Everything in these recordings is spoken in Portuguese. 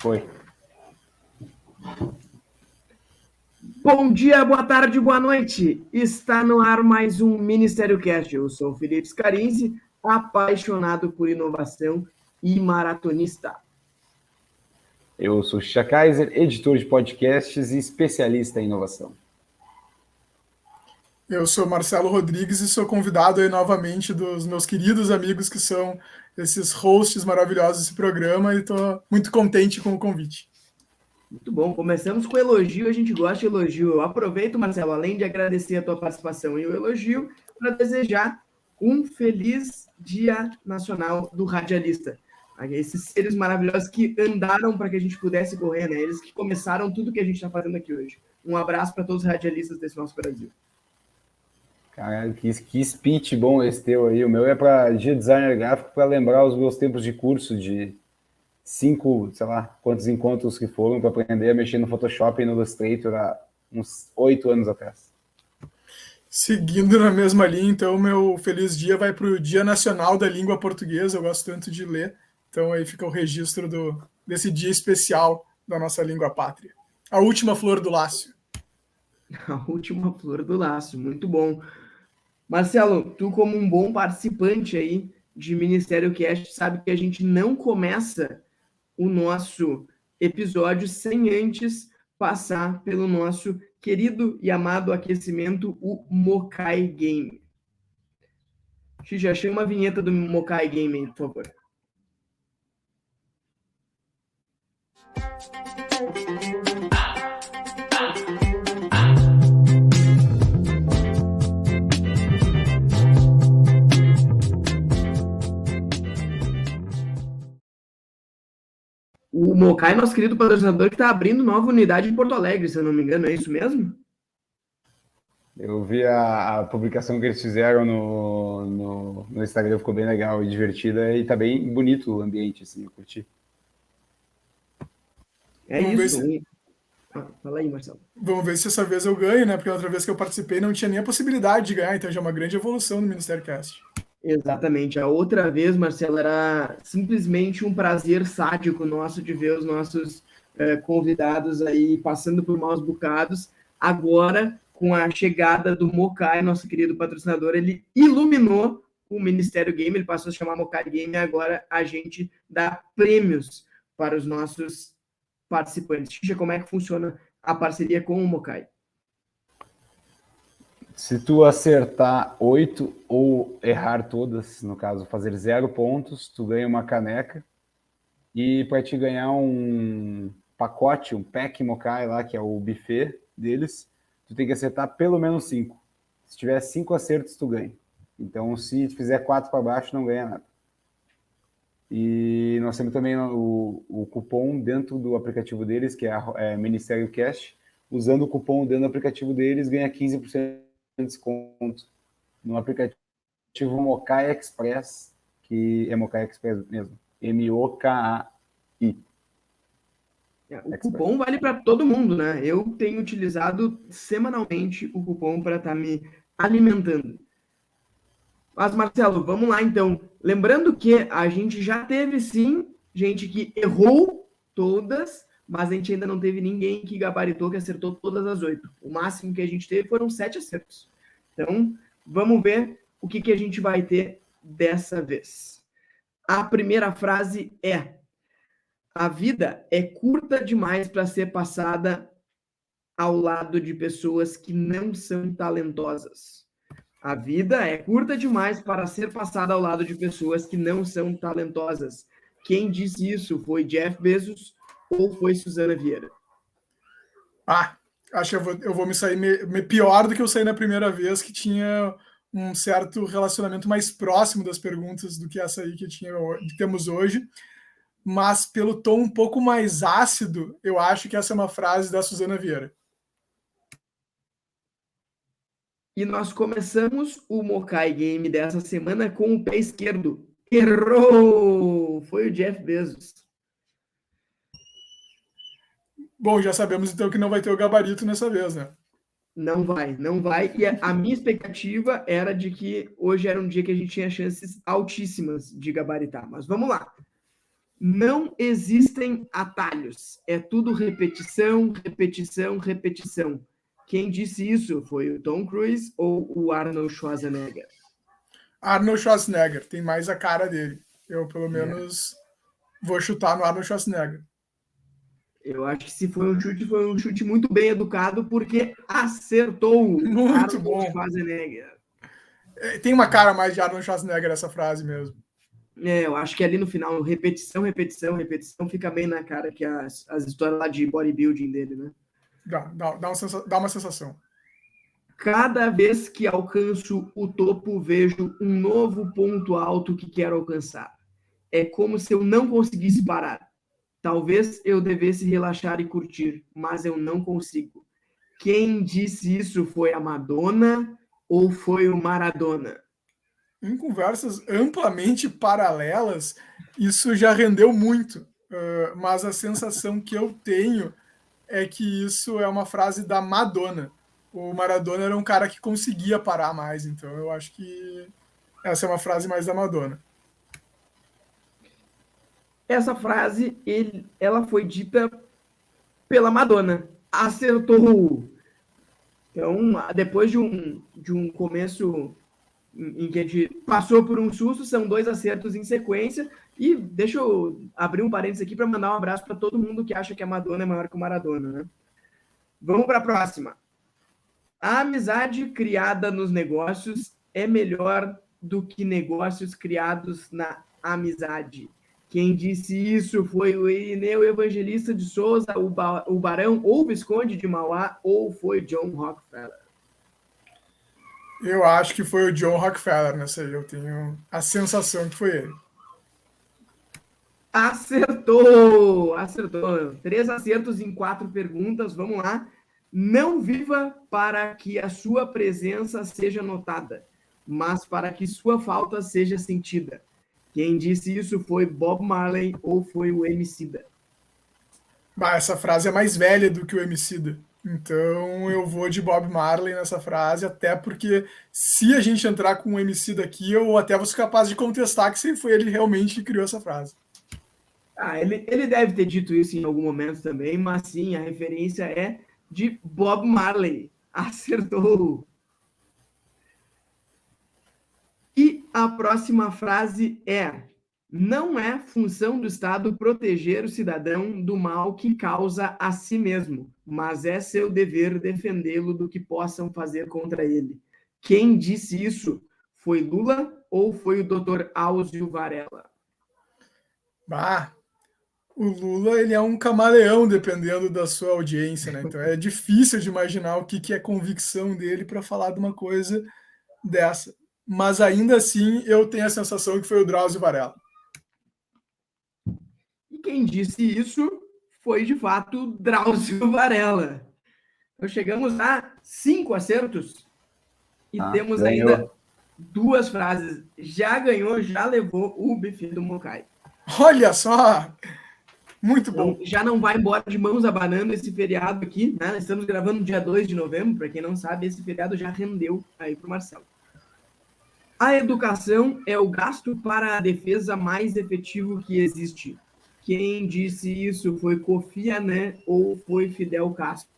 Foi. Bom dia, boa tarde, boa noite. Está no ar mais um Ministério Cast. Eu sou o Felipe Scarinzi, apaixonado por inovação e maratonista. Eu sou Xixa Kaiser, editor de podcasts e especialista em inovação. Eu sou Marcelo Rodrigues e sou convidado aí novamente dos meus queridos amigos que são esses hosts maravilhosos desse programa e estou muito contente com o convite. Muito bom, começamos com elogio, a gente gosta de elogio. Eu aproveito, Marcelo, além de agradecer a tua participação e o elogio, para desejar um feliz Dia Nacional do Radialista. Esses seres maravilhosos que andaram para que a gente pudesse correr, né? Eles que começaram tudo que a gente está fazendo aqui hoje. Um abraço para todos os radialistas desse nosso Brasil. Caralho, que speech bom esse teu aí. O meu é para de designer gráfico, para lembrar os meus tempos de curso de 5, sei lá, quantos encontros que foram para aprender a mexer no Photoshop e no Illustrator há uns 8 anos atrás. Seguindo na mesma linha, então, meu feliz dia vai para o Dia Nacional da Língua Portuguesa. Eu gosto tanto de ler, então aí fica o registro desse dia especial da nossa língua pátria. A última flor do Lácio. A última flor do Lácio, muito bom. Marcelo, tu como um bom participante aí de Ministério Cast, sabe que a gente não começa o nosso episódio sem antes passar pelo nosso querido e amado aquecimento, o Mokai Game. Já chama a vinheta do Mokai Game aí, por favor. O Mokai, nosso querido patrocinador, que está abrindo nova unidade em Porto Alegre, se eu não me engano, é isso mesmo? Eu vi a publicação que eles fizeram no Instagram, ficou bem legal e divertida, e tá bem bonito o ambiente, assim, eu curti. É isso. Fala aí, Marcelo. Vamos ver se essa vez eu ganho, né? Porque a outra vez que eu participei não tinha nem a possibilidade de ganhar, então já é uma grande evolução no Ministério Cast. Exatamente. A outra vez, Marcelo, era simplesmente um prazer sádico nosso de ver os nossos convidados aí passando por maus bocados. Agora, com a chegada do Mokai, nosso querido patrocinador, ele iluminou o Ministério Game, ele passou a se chamar Mokai Game, e agora a gente dá prêmios para os nossos participantes. Xixa, como é que funciona a parceria com o Mokai? Se tu acertar 8 ou errar todas, no caso, fazer 0 pontos, tu ganha uma caneca. E para te ganhar um pacote, um pack Mokai lá, que é o buffet deles, tu tem que acertar pelo menos 5. Se tiver 5 acertos, tu ganha. Então, se fizer 4 para baixo, não ganha nada. E nós temos também o cupom dentro do aplicativo deles, que é Ministério Cast. Usando o cupom dentro do aplicativo deles, ganha 15% de desconto no aplicativo Mokai Express, que é Mokai Express mesmo. M-O-K-A-I. O cupom vale para todo mundo, né? Eu tenho utilizado semanalmente o cupom para estar me alimentando. Mas, Marcelo, vamos lá então. Lembrando que a gente já teve, sim, gente que errou todas, mas a gente ainda não teve ninguém que gabaritou, que acertou todas as 8. O máximo que a gente teve foram 7 acertos. Então, vamos ver o que a gente vai ter dessa vez. A primeira frase é: a vida é curta demais para ser passada ao lado de pessoas que não são talentosas. A vida é curta demais para ser passada ao lado de pessoas que não são talentosas. Quem disse isso? Foi Jeff Bezos ou foi Suzana Vieira? Acho que eu vou me sair pior do que eu saí na primeira vez, que tinha um certo relacionamento mais próximo das perguntas do que essa aí que temos hoje. Mas pelo tom um pouco mais ácido, eu acho que essa é uma frase da Suzana Vieira. E nós começamos o Mokai Game dessa semana com o pé esquerdo. Errou! Foi o Jeff Bezos. Bom, já sabemos então que não vai ter o gabarito nessa vez, né? Não vai. E a minha expectativa era de que hoje era um dia que a gente tinha chances altíssimas de gabaritar. Mas vamos lá. Não existem atalhos. É tudo repetição, repetição, repetição. Quem disse isso? Foi o Tom Cruise ou o Arnold Schwarzenegger? Arnold Schwarzenegger, tem mais a cara dele. Eu, pelo menos, vou chutar no Arnold Schwarzenegger. Eu acho que se foi um chute muito bem educado, porque acertou. Muito Arnold bom. Schwarzenegger. Tem uma cara mais de Arnold Schwarzenegger essa frase mesmo. Eu acho que ali no final, repetição, repetição, repetição, fica bem na cara que as histórias lá de bodybuilding dele, né? Dá uma sensação. Cada vez que alcanço o topo, vejo um novo ponto alto que quero alcançar. É como se eu não conseguisse parar. Talvez eu devesse relaxar e curtir, mas eu não consigo. Quem disse isso foi a Madonna ou foi o Maradona? Em conversas amplamente paralelas, isso já rendeu muito. Mas a sensação que eu tenho é que isso é uma frase da Madonna. O Maradona era um cara que conseguia parar mais, então eu acho que essa é uma frase mais da Madonna. Essa frase, ela foi dita pela Madonna. Acertou. Então, depois de um começo em que a gente passou por um susto, são 2 acertos em sequência. E deixa eu abrir um parênteses aqui para mandar um abraço para todo mundo que acha que a Madonna é maior que o Maradona, né? Vamos para a próxima. A amizade criada nos negócios é melhor do que negócios criados na amizade. Quem disse isso foi o Irineu Evangelista de Souza, o Barão ou Visconde de Mauá, ou foi John Rockefeller? Eu acho que foi o John Rockefeller nessa aí. Eu tenho a sensação que foi ele. Acertou! 3 acertos em 4 perguntas. Vamos lá. Não viva para que a sua presença seja notada, mas para que sua falta seja sentida. Quem disse isso foi Bob Marley ou foi o Emicida? Essa frase é mais velha do que o Emicida. Então eu vou de Bob Marley nessa frase, até porque se a gente entrar com o Emicida aqui, eu até vou ser capaz de contestar que foi ele realmente que criou essa frase. Ele deve ter dito isso em algum momento também, mas sim, a referência é de Bob Marley. Acertou! E a próxima frase é: não é função do Estado proteger o cidadão do mal que causa a si mesmo, mas é seu dever defendê-lo do que possam fazer contra ele. Quem disse isso? Foi Lula ou foi o Dr. Áuzio Varela? O Lula ele é um camaleão dependendo da sua audiência, né? Então é difícil de imaginar o que é convicção dele para falar de uma coisa dessa. Mas ainda assim eu tenho a sensação que foi o Drauzio Varela. E quem disse isso foi de fato Drauzio Varela. Então chegamos a 5 acertos e temos ganhou. ainda 2 frases. Já ganhou, já levou o bife do Mocai. Olha só! Muito bom. Então, já não vai embora de mãos abanando esse feriado aqui, né? Nós estamos gravando no dia 2 de novembro, para quem não sabe, esse feriado já rendeu aí para o Marcelo. A educação é o gasto para a defesa mais efetivo que existe. Quem disse isso foi Kofi Annan ou foi Fidel Castro?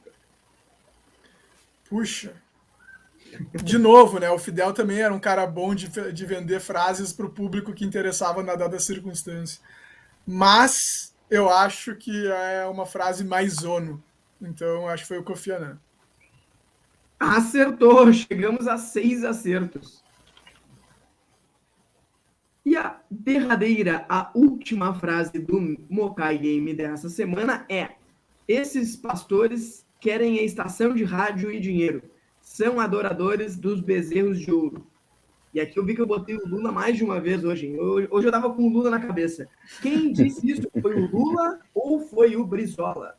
Puxa. De novo, né? O Fidel também era um cara bom de vender frases para o público que interessava na dada circunstância. Mas eu acho que é uma frase mais ONU. Então, acho que foi o Kofi Annan. Acertou! Chegamos a 6 acertos. E a derradeira, a última frase do Mocai Game dessa semana é: esses pastores querem a estação de rádio e dinheiro. São adoradores dos bezerros de ouro. E aqui eu vi que eu botei o Lula mais de uma vez hoje. Hoje eu tava com o Lula na cabeça. Quem disse isso? Foi o Lula ou foi o Brizola?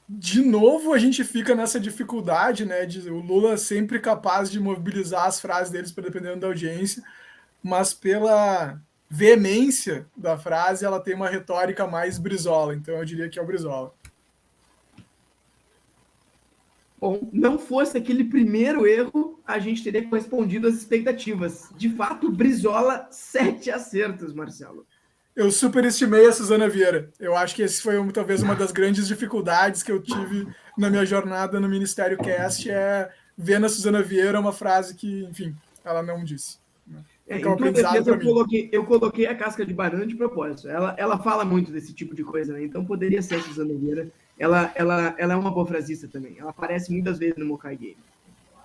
De novo, a gente fica nessa dificuldade, né? O Lula sempre capaz de mobilizar as frases deles para dependendo da audiência, mas pela veemência da frase, ela tem uma retórica mais Brizola. Então eu diria que é o Brizola. Bom, não fosse aquele primeiro erro, a gente teria correspondido às expectativas. De fato, Brizola, 7 acertos, Marcelo. Eu superestimei a Suzana Vieira. Eu acho que esse foi talvez uma das grandes dificuldades que eu tive na minha jornada no Ministério Cast, é ver na Suzana Vieira uma frase que, enfim, ela não disse. Fica um aprendizado para mim. Eu coloquei a casca de banana de propósito. Ela fala muito desse tipo de coisa, né? Então poderia ser a Suzana Vieira. Ela é uma boa frasista também. Ela aparece muitas vezes no Mokai Game.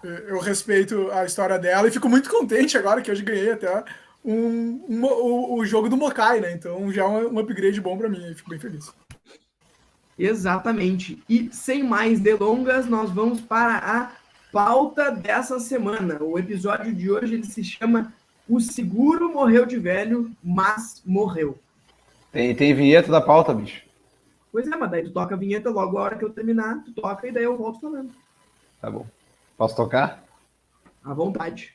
Eu respeito a história dela e fico muito contente agora que hoje ganhei até o jogo do Mokai, né? Então já é um upgrade bom para mim, fico bem feliz. Exatamente. E sem mais delongas, nós vamos para a pauta dessa semana. O episódio de hoje ele se chama O Seguro Morreu de Velho, mas Morreu. Tem vinheta da pauta, bicho. Pois é, mas daí tu toca a vinheta logo a hora que eu terminar, tu toca e daí eu volto falando. Tá bom. Posso tocar? À vontade.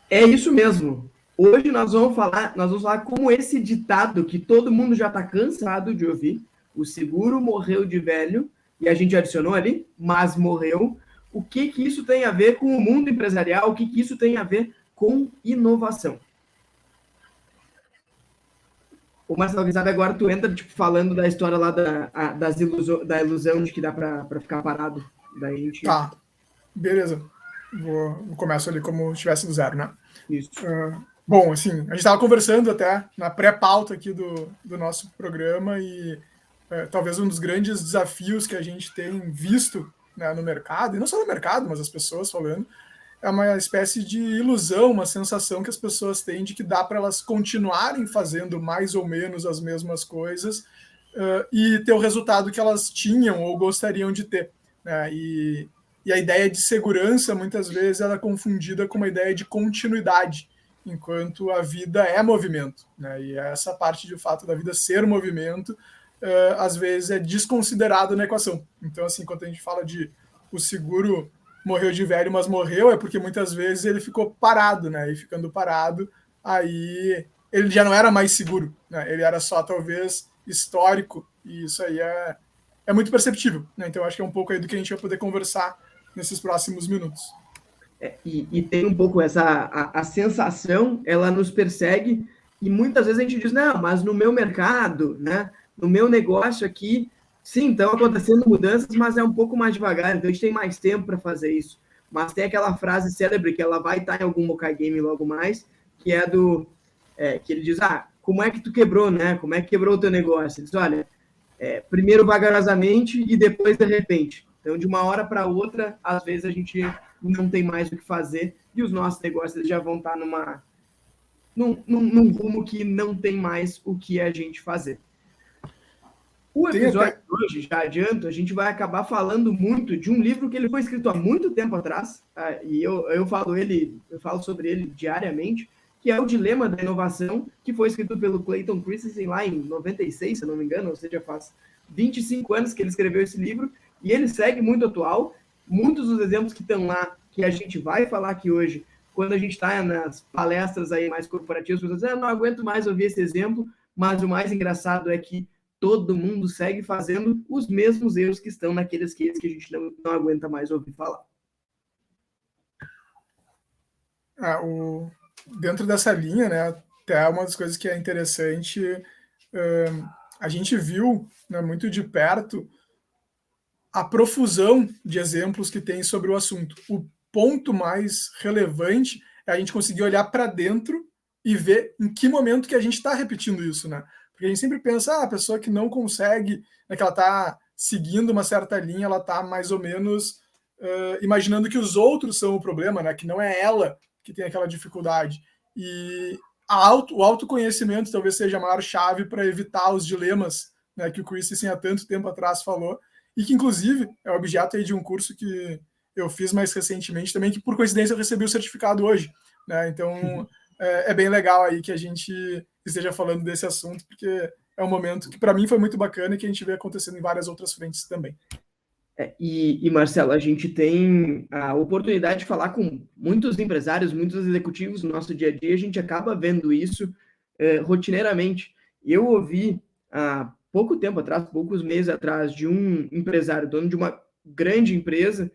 É isso mesmo. Hoje nós vamos falar como esse ditado que todo mundo já está cansado de ouvir, o seguro morreu de velho, e a gente adicionou ali, mas morreu. O que isso tem a ver com o mundo empresarial? O que isso tem a ver com inovação? O Marcelo, quem sabe agora tu entra falando da história lá da ilusão de que dá para ficar parado. Daí a gente... Tá, beleza. Vou começo ali como se estivesse do zero, né? Isso. Bom, assim, a gente estava conversando até na pré-pauta aqui do nosso programa e talvez um dos grandes desafios que a gente tem visto, né, no mercado, e não só no mercado, mas as pessoas falando, é uma espécie de ilusão, uma sensação que as pessoas têm de que dá para elas continuarem fazendo mais ou menos as mesmas coisas e ter o resultado que elas tinham ou gostariam de ter, né? E a ideia de segurança, muitas vezes, ela é confundida com uma ideia de continuidade, enquanto a vida é movimento, né? E essa parte, de fato, da vida ser movimento, às vezes é desconsiderado na equação. Então, assim, quando a gente fala de o seguro morreu de velho, mas morreu, é porque muitas vezes ele ficou parado, né? E ficando parado, aí ele já não era mais seguro, né? Ele era só, talvez, histórico, e isso aí é muito perceptível, né? Então, acho que é um pouco aí do que a gente vai poder conversar nesses próximos minutos. E tem um pouco a sensação, ela nos persegue, e muitas vezes a gente diz, não, mas no meu mercado, né, no meu negócio aqui, sim, estão acontecendo mudanças, mas é um pouco mais devagar, então a gente tem mais tempo para fazer isso. Mas tem aquela frase célebre, que ela vai estar em algum Mokai Game logo mais, que é que ele diz, como é que tu quebrou, né? Como é que quebrou o teu negócio? Ele diz, olha, primeiro vagarosamente e depois de repente. Então, de uma hora para outra, às vezes a gente não tem mais o que fazer e os nossos negócios já vão estar num rumo que não tem mais o que a gente fazer. O episódio de hoje, já adianto, a gente vai acabar falando muito de um livro que ele foi escrito há muito tempo atrás, e eu falo sobre ele diariamente, que é o Dilema da Inovação, que foi escrito pelo Clayton Christensen lá em 96, se eu não me engano, ou seja, faz 25 anos que ele escreveu esse livro, e ele segue muito atual. Muitos dos exemplos que estão lá, que a gente vai falar aqui hoje, quando a gente está nas palestras aí mais corporativas, as pessoas dizem, eu não aguento mais ouvir esse exemplo, mas o mais engraçado é que todo mundo segue fazendo os mesmos erros que estão naqueles cases que a gente não aguenta mais ouvir falar. Dentro dessa linha, né, até uma das coisas que é interessante, a gente viu, né, muito de perto a profusão de exemplos que tem sobre o assunto. O ponto mais relevante é a gente conseguir olhar para dentro e ver em que momento que a gente está repetindo isso, né? Porque a gente sempre pensa, a pessoa que não consegue, né, que ela está seguindo uma certa linha, ela está mais ou menos imaginando que os outros são o problema, né? Que não é ela que tem aquela dificuldade. E o autoconhecimento talvez seja a maior chave para evitar os dilemas, né, que o Christensen há tanto tempo atrás falou, e que, inclusive, é objeto aí de um curso que eu fiz mais recentemente também, que, por coincidência, eu recebi o certificado hoje, né? Então, é bem legal aí que a gente esteja falando desse assunto, porque é um momento que, para mim, foi muito bacana e que a gente vê acontecendo em várias outras frentes também. E Marcelo, a gente tem a oportunidade de falar com muitos empresários, muitos executivos no nosso dia a dia, a gente acaba vendo isso rotineiramente. Eu ouvi há pouco tempo atrás, poucos meses atrás, de um empresário, dono de uma grande empresa.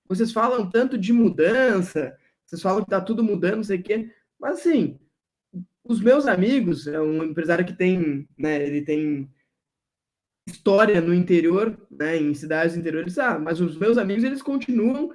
Vocês falam tanto de mudança, vocês falam que tá tudo mudando, não sei o quê, mas assim, os meus amigos, é um empresário que tem, né, ele tem história no interior, né, em cidades interiores, mas os meus amigos, eles continuam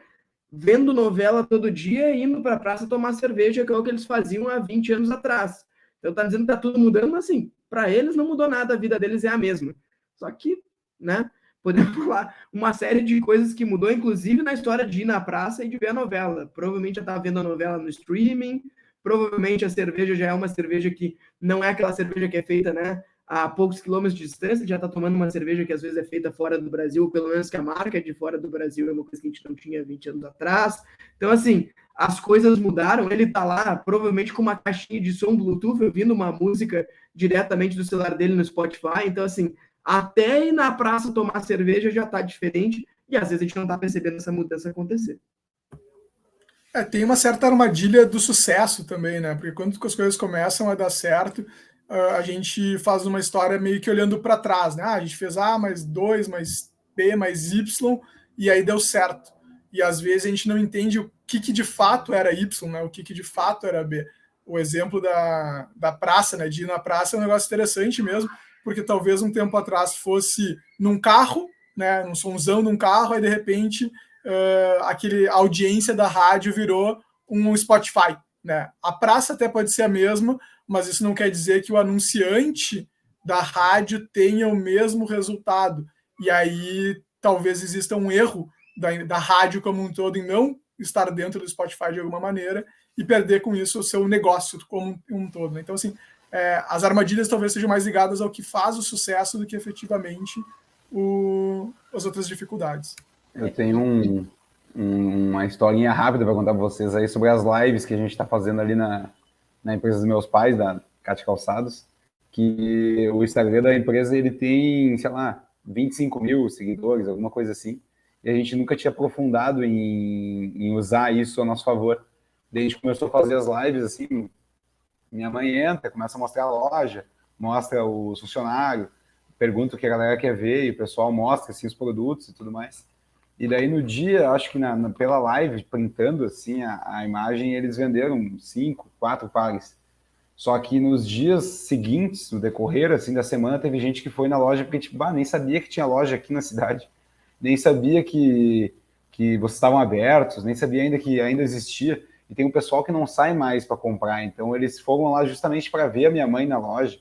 vendo novela todo dia e indo para a praça tomar cerveja, que é o que eles faziam há 20 anos atrás. Então tá dizendo que tá tudo mudando, mas assim, para eles não mudou nada, a vida deles é a mesma. Só que, né, podemos falar uma série de coisas que mudou, inclusive na história de ir na praça e de ver a novela. Provavelmente já estava vendo a novela no streaming, provavelmente a cerveja já é uma cerveja que não é aquela cerveja que é feita, né, a poucos quilômetros de distância, já está tomando uma cerveja que às vezes é feita fora do Brasil, ou pelo menos que a marca é de fora do Brasil, é uma coisa que a gente não tinha 20 anos atrás. Então, assim, as coisas mudaram, ele está lá, provavelmente com uma caixinha de som Bluetooth, ouvindo uma música diretamente do celular dele no Spotify. Então, assim, até ir na praça tomar cerveja já está diferente, e às vezes a gente não está percebendo essa mudança acontecer. Tem uma certa armadilha do sucesso também, né? Porque quando as coisas começam a dar certo, a gente faz uma história meio que olhando para trás, né? A gente fez A mais 2, mais B, mais Y, e aí deu certo. E às vezes a gente não entende o que de fato era Y, né? O que de fato era B. O exemplo da praça, né? De ir na praça é um negócio interessante mesmo, porque talvez um tempo atrás fosse num carro, né? Num sonzão de um carro, aí de repente a audiência da rádio virou um Spotify, né? A praça até pode ser a mesma, mas isso não quer dizer que o anunciante da rádio tenha o mesmo resultado. E aí talvez exista um erro da rádio como um todo em não estar dentro do Spotify de alguma maneira e perder com isso o seu negócio como um todo, né? Então, assim, as armadilhas talvez sejam mais ligadas ao que faz o sucesso do que efetivamente as outras dificuldades. Eu tenho uma historinha rápida para contar para vocês aí sobre as lives que a gente está fazendo ali na empresa dos meus pais, da Cate Calçados, que o Instagram da empresa ele tem, sei lá, 25 mil seguidores, alguma coisa assim, e a gente nunca tinha aprofundado em usar isso a nosso favor. Daí a gente começou a fazer as lives assim, minha mãe entra, começa a mostrar a loja, mostra os funcionários, pergunta o que a galera quer ver, e o pessoal mostra assim, os produtos e tudo mais. E daí no dia, acho que pela live, printando assim a imagem, eles venderam 5, 4 pares. Só que nos dias seguintes, no decorrer assim, da semana, teve gente que foi na loja porque tipo, nem sabia que tinha loja aqui na cidade, nem sabia que vocês estavam abertos, nem sabia ainda que ainda existia. E tem um pessoal que não sai mais para comprar, então eles foram lá justamente para ver a minha mãe na loja.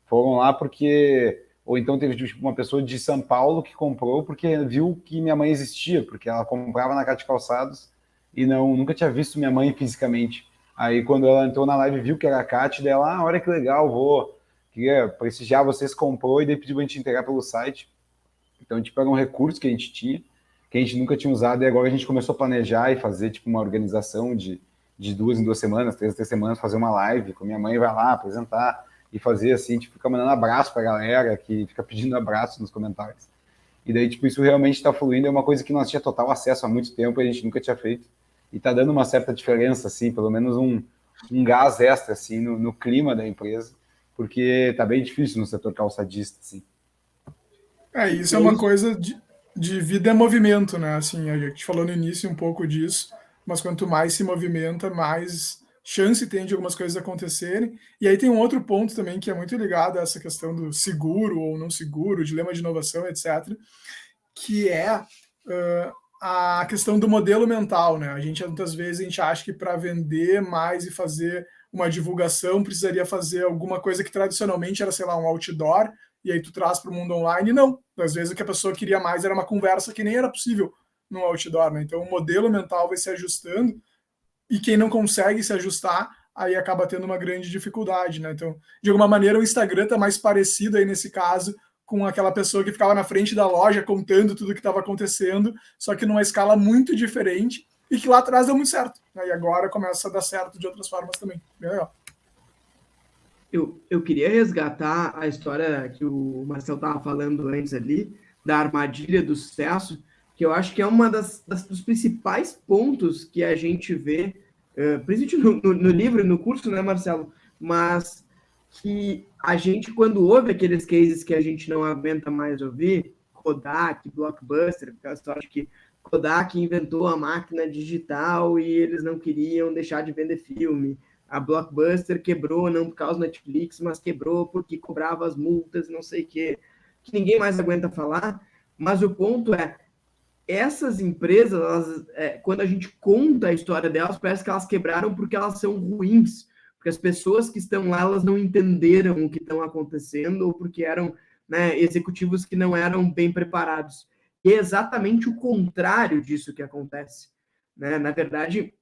Foram lá porque... Ou então teve tipo, uma pessoa de São Paulo que comprou porque viu que minha mãe existia, porque ela comprava na Cate Calçados e nunca tinha visto minha mãe fisicamente. Aí quando ela entrou na live viu que era a Cate, dela, olha que legal, queria prestigiar vocês, comprou e daí pediu pra gente entregar pelo site. Então, tipo, era um recurso que a gente tinha, que a gente nunca tinha usado, e agora a gente começou a planejar e fazer tipo uma organização de 2 em 2 semanas, 3 em 3 semanas, fazer uma live com minha mãe, vai lá apresentar e fazer assim, tipo, ficar mandando abraço pra galera que fica pedindo abraço nos comentários. E daí, tipo, isso realmente tá fluindo, é uma coisa que nós tinha total acesso há muito tempo e a gente nunca tinha feito. E tá dando uma certa diferença, assim, pelo menos um gás extra, assim, no clima da empresa, porque tá bem difícil no setor calçadista, assim. Isso é uma coisa de vida e movimento, né? Assim, a gente falou no início um pouco disso, mas quanto mais se movimenta, mais chance tem de algumas coisas acontecerem. E aí tem um outro ponto também que é muito ligado a essa questão do seguro ou não seguro, dilema de inovação, etc., que é a questão do modelo mental, né? Muitas vezes a gente acha que para vender mais e fazer uma divulgação precisaria fazer alguma coisa que tradicionalmente era, sei lá, um outdoor, e aí tu traz para o mundo online. Não, às vezes o que a pessoa queria mais era uma conversa que nem era possível no outdoor, né? Então o modelo mental vai se ajustando e quem não consegue se ajustar aí acaba tendo uma grande dificuldade, né? Então, de alguma maneira, o Instagram está mais parecido aí nesse caso com aquela pessoa que ficava na frente da loja contando tudo o que estava acontecendo, só que numa escala muito diferente e que lá atrás deu muito certo, né? E agora começa a dar certo de outras formas também. Bem legal. Eu queria resgatar a história que o Marcelo estava falando antes ali, da armadilha do sucesso, que eu acho que é uma dos principais pontos que a gente vê, principalmente no livro e no curso, né, Marcelo? Mas que a gente, quando ouve aqueles cases que a gente não aguenta mais ouvir, Kodak, Blockbuster, aquela história de que Kodak inventou a máquina digital e eles não queriam deixar de vender filme. A Blockbuster quebrou, não por causa do Netflix, mas quebrou porque cobrava as multas, não sei o quê, que ninguém mais aguenta falar. Mas o ponto é, essas empresas, elas, quando a gente conta a história delas, parece que elas quebraram porque elas são ruins, porque as pessoas que estão lá, elas não entenderam o que estão acontecendo, ou porque eram, né, executivos que não eram bem preparados. E é exatamente o contrário disso que acontece. Né? Na verdade,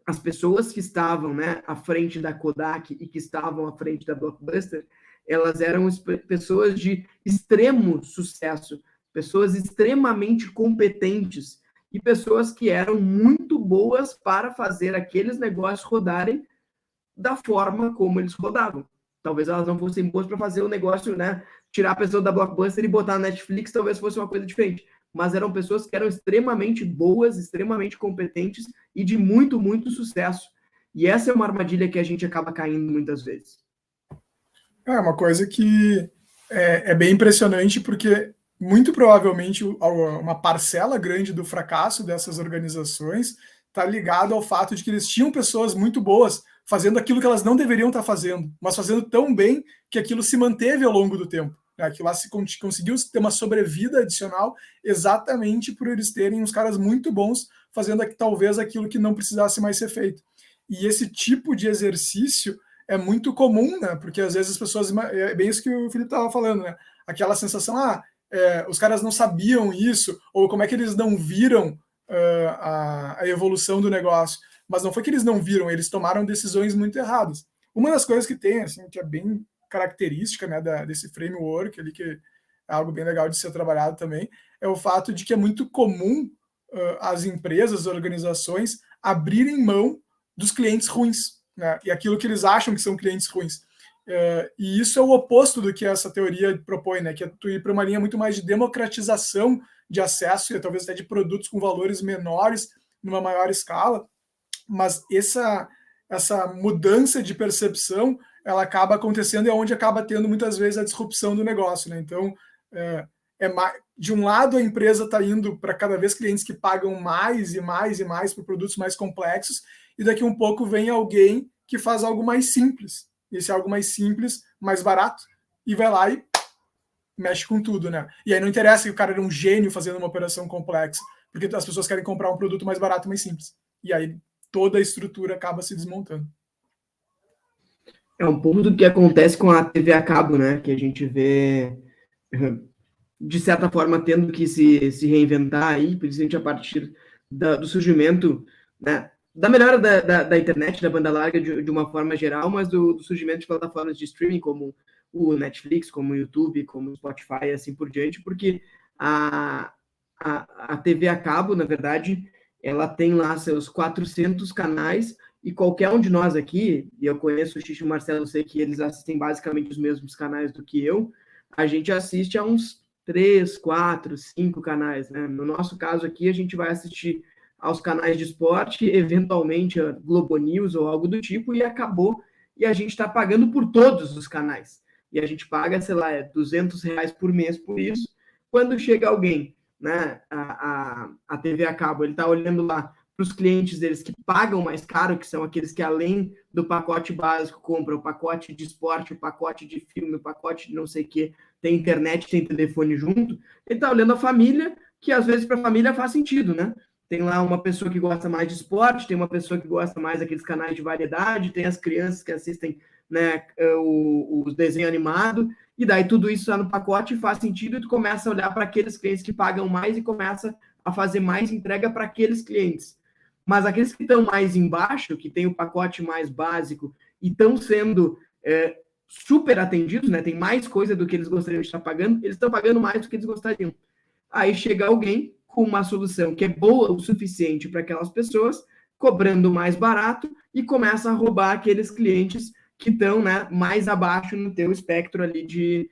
as pessoas que estavam, né, à frente da Kodak e que estavam à frente da Blockbuster, elas eram pessoas de extremo sucesso, pessoas extremamente competentes e pessoas que eram muito boas para fazer aqueles negócios rodarem da forma como eles rodavam. Talvez elas não fossem boas para fazer o negócio, né? Tirar a pessoa da Blockbuster e botar na Netflix, talvez fosse uma coisa diferente. Mas eram pessoas que eram extremamente boas, extremamente competentes e de muito, muito sucesso. E essa é uma armadilha que a gente acaba caindo muitas vezes. É uma coisa que é bem impressionante, porque muito provavelmente uma parcela grande do fracasso dessas organizações está ligado ao fato de que eles tinham pessoas muito boas fazendo aquilo que elas não deveriam estar fazendo, mas fazendo tão bem que aquilo se manteve ao longo do tempo. Aquilo lá conseguiu ter uma sobrevida adicional exatamente por eles terem uns caras muito bons fazendo talvez aquilo que não precisasse mais ser feito. E esse tipo de exercício é muito comum, né? Porque às vezes as pessoas, é bem isso que o Felipe estava falando, né? Aquela sensação, os caras não sabiam isso, ou como é que eles não viram a evolução do negócio. Mas não foi que eles não viram, eles tomaram decisões muito erradas. Uma das coisas que tem, assim, que é bem característica, né, desse framework ali, que é algo bem legal de ser trabalhado também, é o fato de que é muito comum as empresas, as organizações abrirem mão dos clientes ruins, né, e aquilo que eles acham que são clientes ruins. E isso é o oposto do que essa teoria propõe, né, que é tu ir para uma linha muito mais de democratização de acesso e talvez até de produtos com valores menores, numa maior escala, mas essa mudança de percepção ela acaba acontecendo e é onde acaba tendo muitas vezes a disrupção do negócio, né? Então, de um lado a empresa está indo para cada vez clientes que pagam mais e mais e mais por produtos mais complexos, e daqui um pouco vem alguém que faz algo mais simples, esse algo mais simples, mais barato, e vai lá e mexe com tudo, né? E aí não interessa que o cara era um gênio fazendo uma operação complexa, porque as pessoas querem comprar um produto mais barato e mais simples. E aí toda a estrutura acaba se desmontando. É um pouco do que acontece com a TV a cabo, né? Que a gente vê, de certa forma, tendo que se reinventar aí, principalmente a partir do surgimento, né? Da melhora da internet, da banda larga de uma forma geral, mas do surgimento de plataformas de streaming como o Netflix, como o YouTube, como o Spotify e assim por diante, porque a TV a cabo, na verdade, ela tem lá seus 400 canais e qualquer um de nós aqui, e eu conheço o Xixi e o Marcelo, eu sei que eles assistem basicamente os mesmos canais do que eu, a gente assiste a uns 3, 4, 5 canais, né? No nosso caso aqui, a gente vai assistir aos canais de esporte, eventualmente a Globo News ou algo do tipo, e acabou. E a gente está pagando por todos os canais. E a gente paga, sei lá, R$200 por mês por isso. Quando chega alguém, né, a TV a cabo, ele está olhando lá para os clientes deles que pagam mais caro, que são aqueles que, além do pacote básico, compram o pacote de esporte, o pacote de filme, o pacote de não sei o quê, tem internet, tem telefone junto. Ele está olhando a família, que às vezes para a família faz sentido, né? Tem lá uma pessoa que gosta mais de esporte, tem uma pessoa que gosta mais daqueles canais de variedade, tem as crianças que assistem, né, o desenho animado, e daí tudo isso está no pacote e faz sentido, e tu começa a olhar para aqueles clientes que pagam mais e começa a fazer mais entrega para aqueles clientes. Mas aqueles que estão mais embaixo, que tem o pacote mais básico e estão sendo super atendidos, né, tem mais coisa do que eles gostariam de estar pagando, eles estão pagando mais do que eles gostariam. Aí chega alguém com uma solução que é boa o suficiente para aquelas pessoas, cobrando mais barato, e começa a roubar aqueles clientes que estão, né, mais abaixo no teu espectro ali de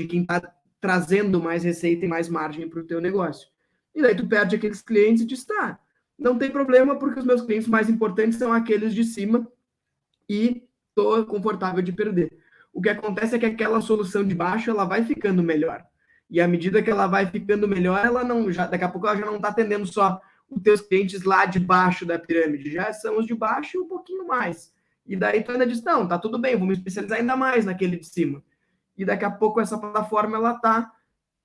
quem está trazendo mais receita e mais margem para o teu negócio. E daí tu perde aqueles clientes e diz, tá, não tem problema, porque os meus clientes mais importantes são aqueles de cima e estou confortável de perder. o que acontece é que aquela solução de baixo ela vai ficando melhor. E à medida que ela vai ficando melhor, ela não, já, daqui a pouco ela já não está atendendo só os teus clientes lá de baixo da pirâmide, já são os de baixo e um pouquinho mais. E daí tu ainda diz, não, tá tudo bem, vou me especializar ainda mais naquele de cima. E daqui a pouco essa plataforma ela tá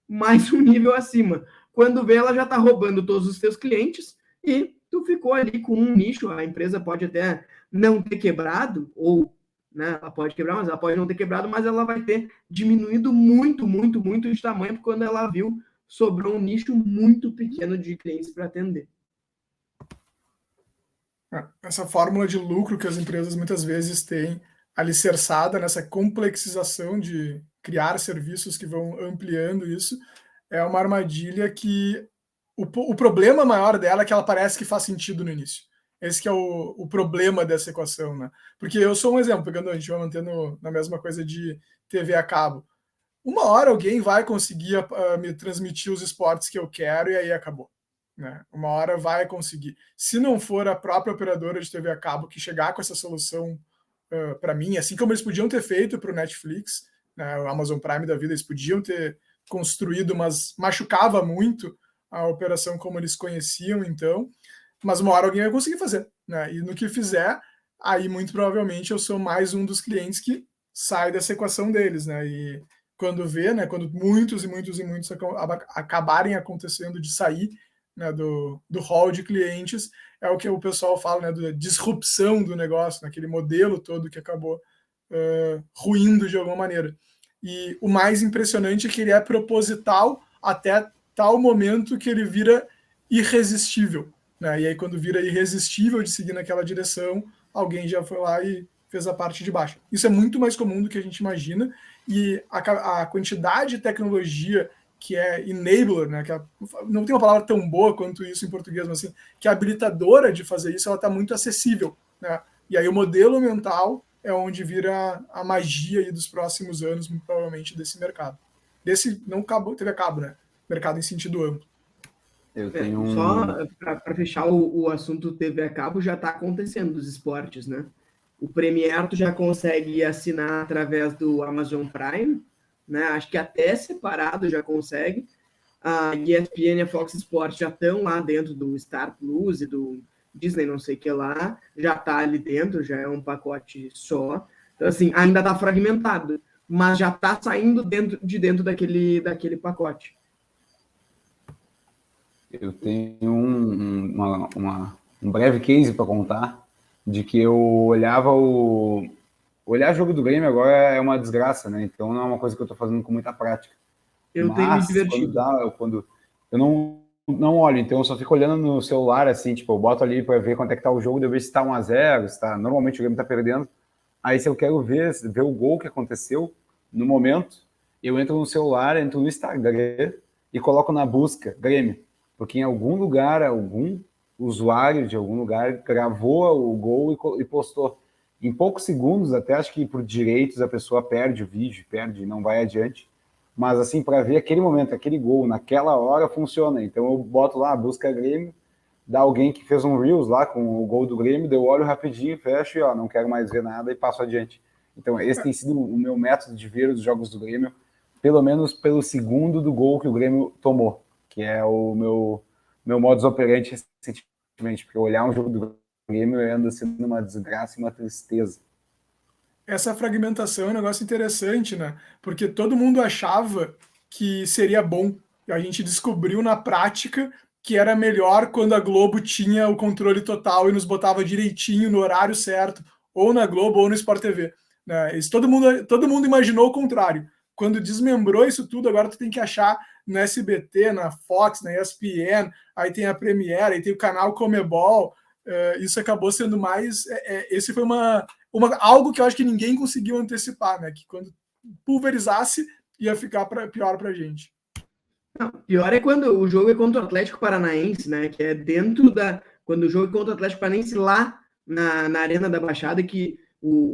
mais um nível acima. Quando vê, ela já está roubando todos os teus clientes e tu ficou ali com um nicho. A empresa pode até não ter quebrado, ou né, ela pode quebrar, mas ela pode não ter quebrado, mas ela vai ter diminuído muito, muito, muito de tamanho, porque quando ela viu, sobrou um nicho muito pequeno de clientes para atender. Essa fórmula de lucro que as empresas muitas vezes têm alicerçada nessa complexização de criar serviços que vão ampliando isso, é uma armadilha que o problema maior dela é que ela parece que faz sentido no início. Esse que é o problema dessa equação, né? Porque eu sou um exemplo, pegando, a gente vai mantendo na mesma coisa de TV a cabo. Uma hora alguém vai conseguir me transmitir os esportes que eu quero e aí acabou. Né? Uma hora vai conseguir. Se não for a própria operadora de TV a cabo que chegar com essa solução para mim, assim como eles podiam ter feito para o Netflix, né, o Amazon Prime da vida, eles podiam ter construído, mas machucava muito a operação como eles conheciam, então, mas uma hora alguém vai conseguir fazer. Né? E no que fizer, aí muito provavelmente eu sou mais um dos clientes que sai dessa equação deles. Né? E quando vê, né, quando muitos e muitos e muitos acabarem acontecendo de sair, né, do hall de clientes, é o que o pessoal fala, né, da disrupção do negócio, naquele modelo todo que acabou ruindo de alguma maneira. E o mais impressionante é que ele é proposital até tal momento que ele vira irresistível. Né? E aí, quando vira irresistível de seguir naquela direção, alguém já foi lá e fez a parte de baixo. Isso é muito mais comum do que a gente imagina, e a quantidade de tecnologia que é enabler, né, que não tem uma palavra tão boa quanto isso em português, mas assim, que é habilitadora de fazer isso, ela está muito acessível. Né? E aí o modelo mental é onde vira a magia aí dos próximos anos, muito provavelmente, desse mercado. Desse, não TV a cabo, né? Mercado em sentido amplo. Eu tenho Só para fechar o assunto TV a cabo, já está acontecendo dos esportes, né? O Premiere tu já consegue assinar através do Amazon Prime, né? Acho que até separado já consegue. A ESPN e a Fox Sports já estão lá dentro do Star Plus e do Disney, não sei o que lá, já está ali dentro, já é um pacote só. Então, assim, ainda está fragmentado, mas já está saindo dentro daquele pacote. Eu tenho um breve case para contar de que eu olhava olhar jogo do Grêmio agora é uma desgraça, né? Então não é uma coisa que eu estou fazendo com muita prática. Eu tenho me divertido. Quando eu não olho, então eu só fico olhando no celular, assim, tipo, eu boto ali para ver quanto é que tá o jogo, de eu ver se tá 1-0, se tá, normalmente o Grêmio tá perdendo. Aí se eu quero ver o gol que aconteceu no momento, eu entro no celular, entro no Instagram e coloco na busca Grêmio, porque em algum lugar, algum usuário de algum lugar gravou o gol e postou. Em poucos segundos, até acho que por direitos a pessoa perde o vídeo, não vai adiante. Mas assim, para ver aquele momento, aquele gol, naquela hora, funciona. Então eu boto lá, busca Grêmio, dá alguém que fez um Reels lá com o gol do Grêmio, eu olho rapidinho, fecho e ó, não quero mais ver nada e passo adiante. Então esse tem sido o meu método de ver os jogos do Grêmio, pelo menos pelo segundo do gol que o Grêmio tomou, que é o meu modus operandi recentemente, porque olhar um jogo do Grêmio anda sendo uma desgraça e uma tristeza. Essa fragmentação é um negócio interessante, né? Porque todo mundo achava que seria bom. A gente descobriu na prática que era melhor quando a Globo tinha o controle total e nos botava direitinho no horário certo, ou na Globo ou no Sport TV. Né? Isso, todo mundo imaginou o contrário. Quando desmembrou isso tudo, agora tu tem que achar no SBT, na Fox, na ESPN, aí tem a Premiere, aí tem o canal Comebol. Isso acabou sendo mais... esse foi algo que eu acho que ninguém conseguiu antecipar, né? Que quando pulverizasse, ia ficar pior pra gente. Não, pior é quando o jogo é contra o Atlético Paranaense, né? Que é quando o jogo é contra o Atlético Paranaense lá na Arena da Baixada, que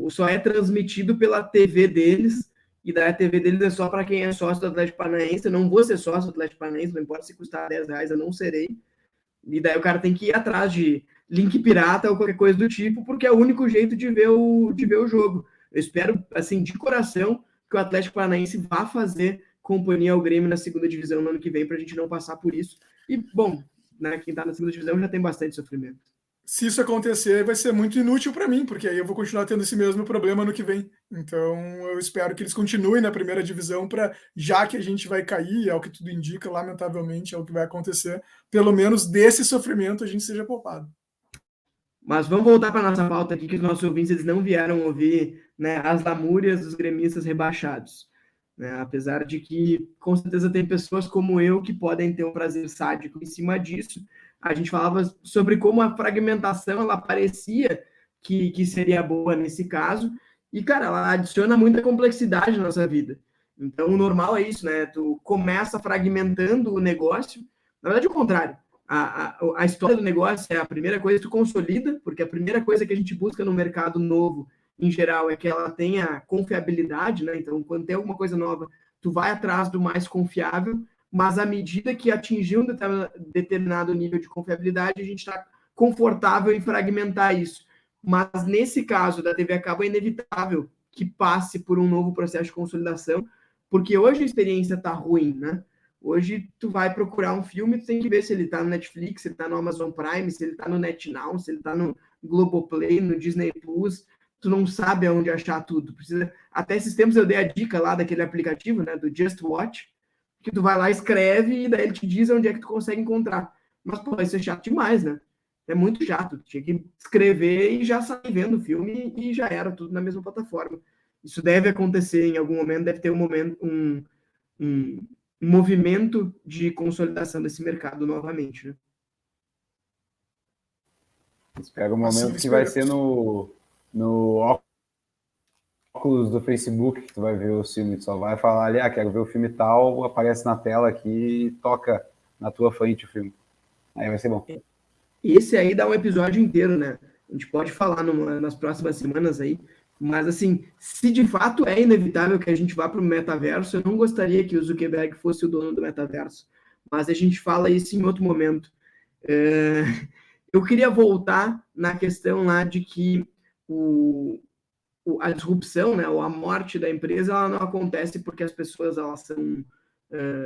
só é transmitido pela TV deles, e daí a TV deles é só para quem é sócio do Atlético Paranaense. Eu não vou ser sócio do Atlético Paranaense, não importa se custar R$10, eu não serei. E daí o cara tem que ir atrás de link pirata ou qualquer coisa do tipo, porque é o único jeito de ver o jogo. Eu espero, assim, de coração, que o Atlético Paranaense vá fazer companhia ao Grêmio na segunda divisão no ano que vem, para a gente não passar por isso. E, bom, né, quem está na segunda divisão já tem bastante sofrimento. Se isso acontecer, vai ser muito inútil para mim, porque aí eu vou continuar tendo esse mesmo problema no que vem. Então, eu espero que eles continuem na primeira divisão, para, já que a gente vai cair, é o que tudo indica, lamentavelmente, é o que vai acontecer, pelo menos desse sofrimento a gente seja poupado. Mas vamos voltar para a nossa pauta aqui, que os nossos ouvintes eles não vieram ouvir, né, as lamúrias dos gremistas rebaixados. Né? Apesar de que, com certeza, tem pessoas como eu que podem ter um prazer sádico em cima disso. A gente falava sobre como a fragmentação ela parecia que seria boa nesse caso. E, cara, ela adiciona muita complexidade na nossa vida. Então, o normal é isso, né? Tu começa fragmentando o negócio. Na verdade, é o contrário. A história do negócio é a primeira coisa que tu consolida, porque a primeira coisa que a gente busca no mercado novo, em geral, é que ela tenha confiabilidade, né? Então, quando tem alguma coisa nova, tu vai atrás do mais confiável, mas à medida que atingir um determinado nível de confiabilidade, a gente está confortável em fragmentar isso. Mas nesse caso da TV a cabo é inevitável que passe por um novo processo de consolidação, porque hoje a experiência está ruim, né? Hoje, tu vai procurar um filme, tu tem que ver se ele tá no Netflix, se ele tá no Amazon Prime, se ele tá no NetNow, se ele tá no Globoplay, no Disney Plus. Tu não sabe aonde achar tudo. Precisa... Até esses tempos eu dei a dica lá daquele aplicativo, né, do Just Watch, que tu vai lá, escreve, e daí ele te diz onde é que tu consegue encontrar. Mas, pô, isso é chato demais, né? É muito chato. Tu tinha que escrever e já sair vendo o filme e já era tudo na mesma plataforma. Isso deve acontecer em algum momento, deve ter um movimento de consolidação desse mercado novamente, né? Espera um momento que vai ser no óculos do Facebook que tu vai ver o filme, tu só vai falar ali, quero ver o filme tal, aparece na tela aqui e toca na tua frente o filme. Aí vai ser bom. Esse aí dá um episódio inteiro, né? A gente pode falar nas próximas semanas aí, mas assim, se de fato é inevitável que a gente vá para o metaverso, eu não gostaria que o Zuckerberg fosse o dono do metaverso, mas a gente fala isso em outro momento. Eu queria voltar na questão lá de que a disrupção, né, ou a morte da empresa, ela não acontece porque as pessoas elas são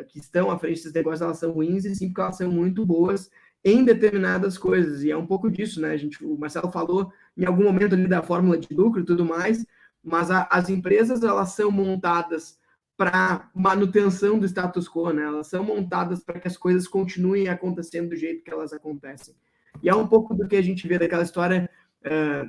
que estão à frente desses negócios, elas são ruins, e sim porque elas são muito boas em determinadas coisas, e é um pouco disso, né? O Marcelo falou em algum momento ali da fórmula de lucro e tudo mais, mas as empresas elas são montadas para manutenção do status quo, né? Elas são montadas para que as coisas continuem acontecendo do jeito que elas acontecem. E é um pouco do que a gente vê daquela história,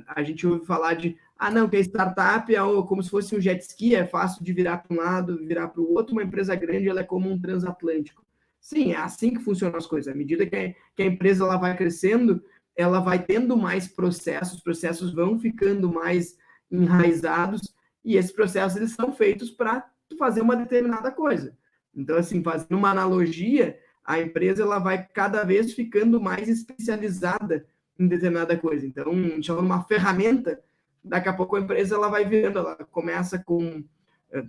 a gente ouve falar de, não, que a startup é como se fosse um jet ski, é fácil de virar para um lado, virar para o outro, uma empresa grande ela é como um transatlântico. Sim, é assim que funcionam as coisas. À medida que a empresa ela vai crescendo, ela vai tendo mais processos, os processos vão ficando mais enraizados, e esses processos eles são feitos para fazer uma determinada coisa. Então, assim, fazendo uma analogia, a empresa ela vai cada vez ficando mais especializada em determinada coisa. Então, a gente chama uma ferramenta, daqui a pouco a empresa ela vai virando, ela começa com,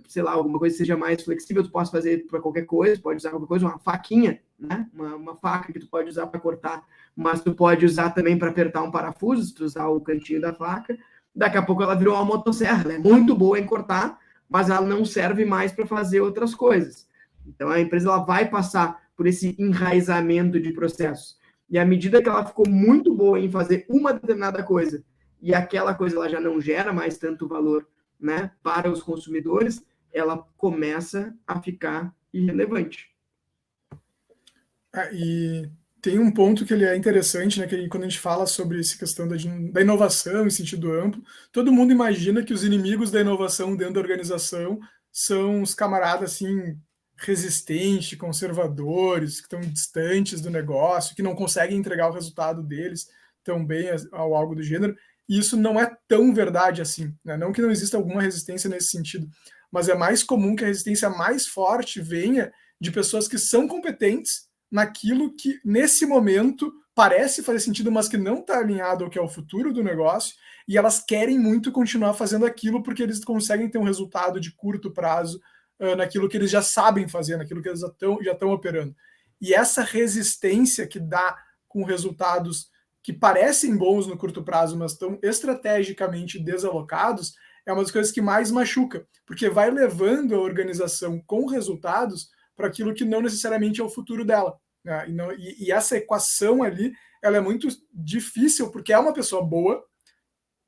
sei lá, alguma coisa que seja mais flexível, tu pode fazer para qualquer coisa, pode usar qualquer coisa, uma faquinha, né? Uma faca que tu pode usar para cortar, mas tu pode usar também para apertar um parafuso, se tu usar o cantinho da faca. Daqui a pouco ela virou uma motosserra, ela é muito boa em cortar, mas ela não serve mais para fazer outras coisas. Então a empresa ela vai passar por esse enraizamento de processos. E à medida que ela ficou muito boa em fazer uma determinada coisa, e aquela coisa ela já não gera mais tanto valor, né, para os consumidores, ela começa a ficar irrelevante. E tem um ponto que ele é interessante, né, que quando a gente fala sobre essa questão da inovação em sentido amplo, todo mundo imagina que os inimigos da inovação dentro da organização são os camaradas assim resistentes, conservadores, que estão distantes do negócio, que não conseguem entregar o resultado deles tão bem ou algo do gênero. E isso não é tão verdade assim, né? Não que não exista alguma resistência nesse sentido, mas é mais comum que a resistência mais forte venha de pessoas que são competentes naquilo que, nesse momento, parece fazer sentido, mas que não está alinhado ao que é o futuro do negócio, e elas querem muito continuar fazendo aquilo porque eles conseguem ter um resultado de curto prazo naquilo que eles já sabem fazer, naquilo que eles já estão operando. E essa resistência que dá com resultados que parecem bons no curto prazo, mas estão estrategicamente desalocados, é uma das coisas que mais machuca, porque vai levando a organização com resultados para aquilo que não necessariamente é o futuro dela, né? E essa equação ali, ela é muito difícil, porque é uma pessoa boa,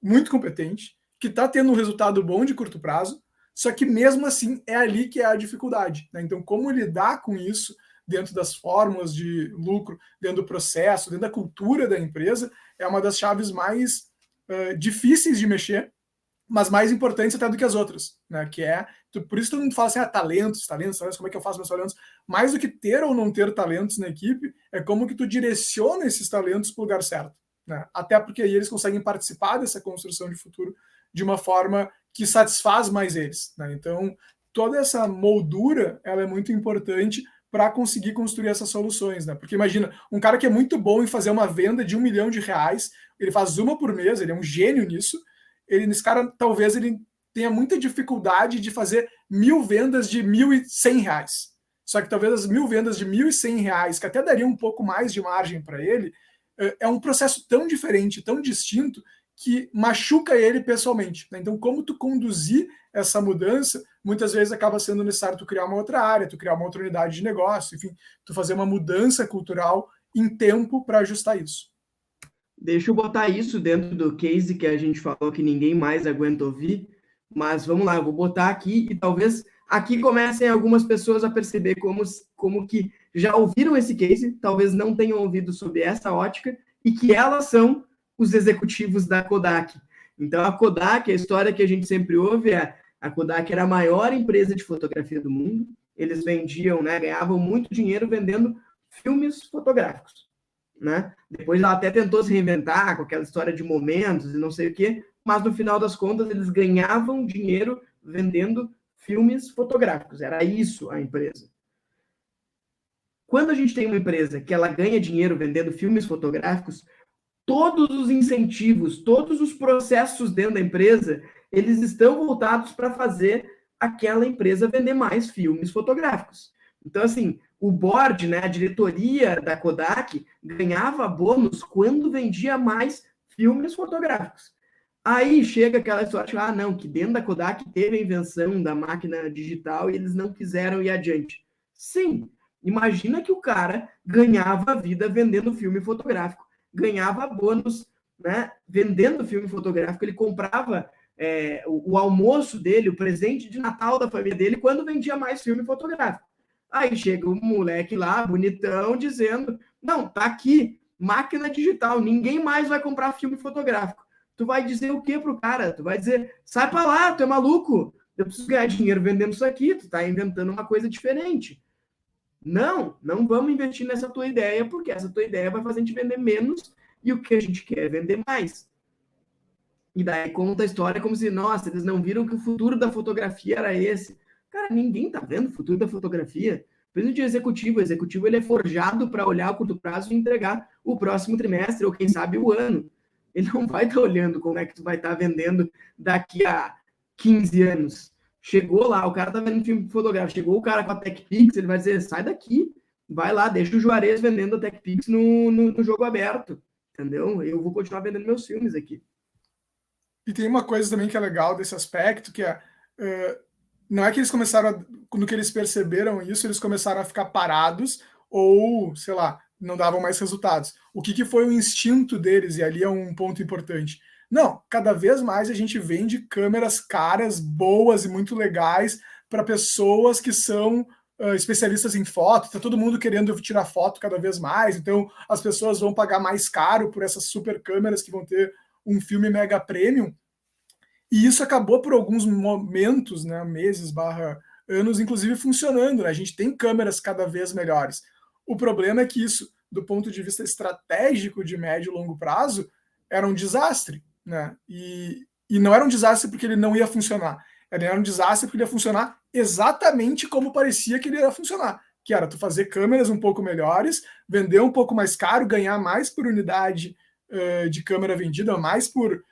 muito competente, que está tendo um resultado bom de curto prazo, só que mesmo assim é ali que é a dificuldade, né? Então, como lidar com isso dentro das fórmulas de lucro, dentro do processo, dentro da cultura da empresa, é uma das chaves mais difíceis de mexer, mas mais importantes até do que as outras, né? Que é, por isso todo mundo fala assim, talentos, como é que eu faço meus talentos? Mais do que ter ou não ter talentos na equipe, é como que tu direciona esses talentos para o lugar certo, né? Até porque aí eles conseguem participar dessa construção de futuro de uma forma que satisfaz mais eles, né? Então, toda essa moldura, ela é muito importante para conseguir construir essas soluções, né? Porque imagina, um cara que é muito bom em fazer uma venda de R$1 milhão, ele faz uma por mês, ele é um gênio nisso, nesse cara, talvez ele tenha muita dificuldade de fazer 1.000 vendas de R$1.100. Só que talvez as 1.000 vendas de R$1.100, que até daria um pouco mais de margem para ele, é um processo tão diferente, tão distinto, que machuca ele pessoalmente, né? Então, como tu conduzir essa mudança, muitas vezes acaba sendo necessário tu criar uma outra área, tu criar uma outra unidade de negócio, enfim, tu fazer uma mudança cultural em tempo para ajustar isso. Deixa eu botar isso dentro do case que a gente falou que ninguém mais aguenta ouvir, mas vamos lá, eu vou botar aqui e talvez aqui comecem algumas pessoas a perceber como que já ouviram esse case, talvez não tenham ouvido sobre essa ótica e que elas são os executivos da Kodak. Então, a Kodak, a história que a gente sempre ouve é a Kodak era a maior empresa de fotografia do mundo, eles vendiam, né, ganhavam muito dinheiro vendendo filmes fotográficos, né? Depois ela até tentou se reinventar com aquela história de momentos e não sei o quê, mas no final das contas eles ganhavam dinheiro vendendo filmes fotográficos, era isso a empresa. Quando a gente tem uma empresa que ela ganha dinheiro vendendo filmes fotográficos, todos os incentivos, todos os processos dentro da empresa, eles estão voltados para fazer aquela empresa vender mais filmes fotográficos. Então, assim, o board, né, a diretoria da Kodak, ganhava bônus quando vendia mais filmes fotográficos. Aí chega aquela história de, não, que dentro da Kodak teve a invenção da máquina digital e eles não quiseram ir adiante. Sim, imagina que o cara ganhava a vida vendendo filme fotográfico, ganhava bônus, né, vendendo filme fotográfico, ele comprava o almoço dele, o presente de Natal da família dele, quando vendia mais filme fotográfico. Aí chega um moleque lá, bonitão, dizendo, não, tá aqui, máquina digital, ninguém mais vai comprar filme fotográfico. Tu vai dizer o que pro cara? Tu vai dizer, sai pra lá, tu é maluco, eu preciso ganhar dinheiro vendendo isso aqui, tu tá inventando uma coisa diferente. Não vamos investir nessa tua ideia, porque essa tua ideia vai fazer a gente vender menos e o que a gente quer é vender mais. E daí conta a história como se, nossa, eles não viram que o futuro da fotografia era esse. Cara, ninguém tá vendo o futuro da fotografia. Presidente executivo, o executivo ele é forjado para olhar a curto prazo e entregar o próximo trimestre, ou quem sabe o ano. Ele não vai estar olhando como é que tu vai estar vendendo daqui a 15 anos. Chegou lá, o cara tá vendo filme fotográfico, chegou o cara com a TechPix, ele vai dizer, sai daqui, vai lá, deixa o Juarez vendendo a TechPix no jogo aberto, entendeu? Eu vou continuar vendendo meus filmes aqui. E tem uma coisa também que é legal desse aspecto, que não é que eles começaram, quando que eles perceberam isso, eles começaram a ficar parados ou, sei lá, não davam mais resultados. O que foi o instinto deles, e ali é um ponto importante. Não, cada vez mais a gente vende câmeras caras, boas e muito legais para pessoas que são especialistas em foto, tá todo mundo querendo tirar foto cada vez mais, então as pessoas vão pagar mais caro por essas super câmeras que vão ter um filme mega premium, e isso acabou por alguns momentos, né, meses, anos, inclusive funcionando, né? A gente tem câmeras cada vez melhores. O problema é que isso, do ponto de vista estratégico de médio e longo prazo, era um desastre, né? E não era um desastre porque ele não ia funcionar, era um desastre porque ele ia funcionar exatamente como parecia que ele ia funcionar, que era tu fazer câmeras um pouco melhores, vender um pouco mais caro, ganhar mais por unidade de câmera vendida, mais por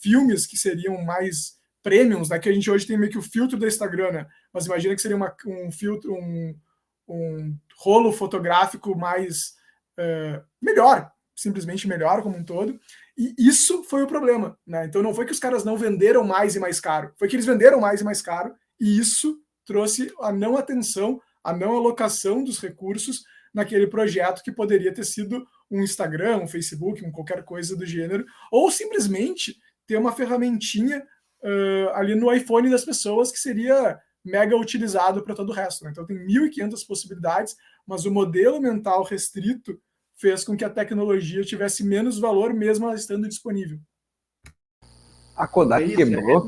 filmes que seriam mais premiums, né? Que a gente hoje tem meio que o filtro do Instagram, né? Mas imagina que seria um filtro, um rolo fotográfico mais melhor, simplesmente melhor como um todo. E isso foi o problema, né? Então não foi que os caras não venderam mais e mais caro, foi que eles venderam mais e mais caro, e isso trouxe a não atenção, a não alocação dos recursos naquele projeto que poderia ter sido um Instagram, um Facebook, qualquer coisa do gênero, ou simplesmente ter uma ferramentinha ali no iPhone das pessoas que seria mega utilizado para todo o resto, né? Então tem 1.500 possibilidades, mas o modelo mental restrito fez com que a tecnologia tivesse menos valor mesmo ela estando disponível. A Kodak quebrou?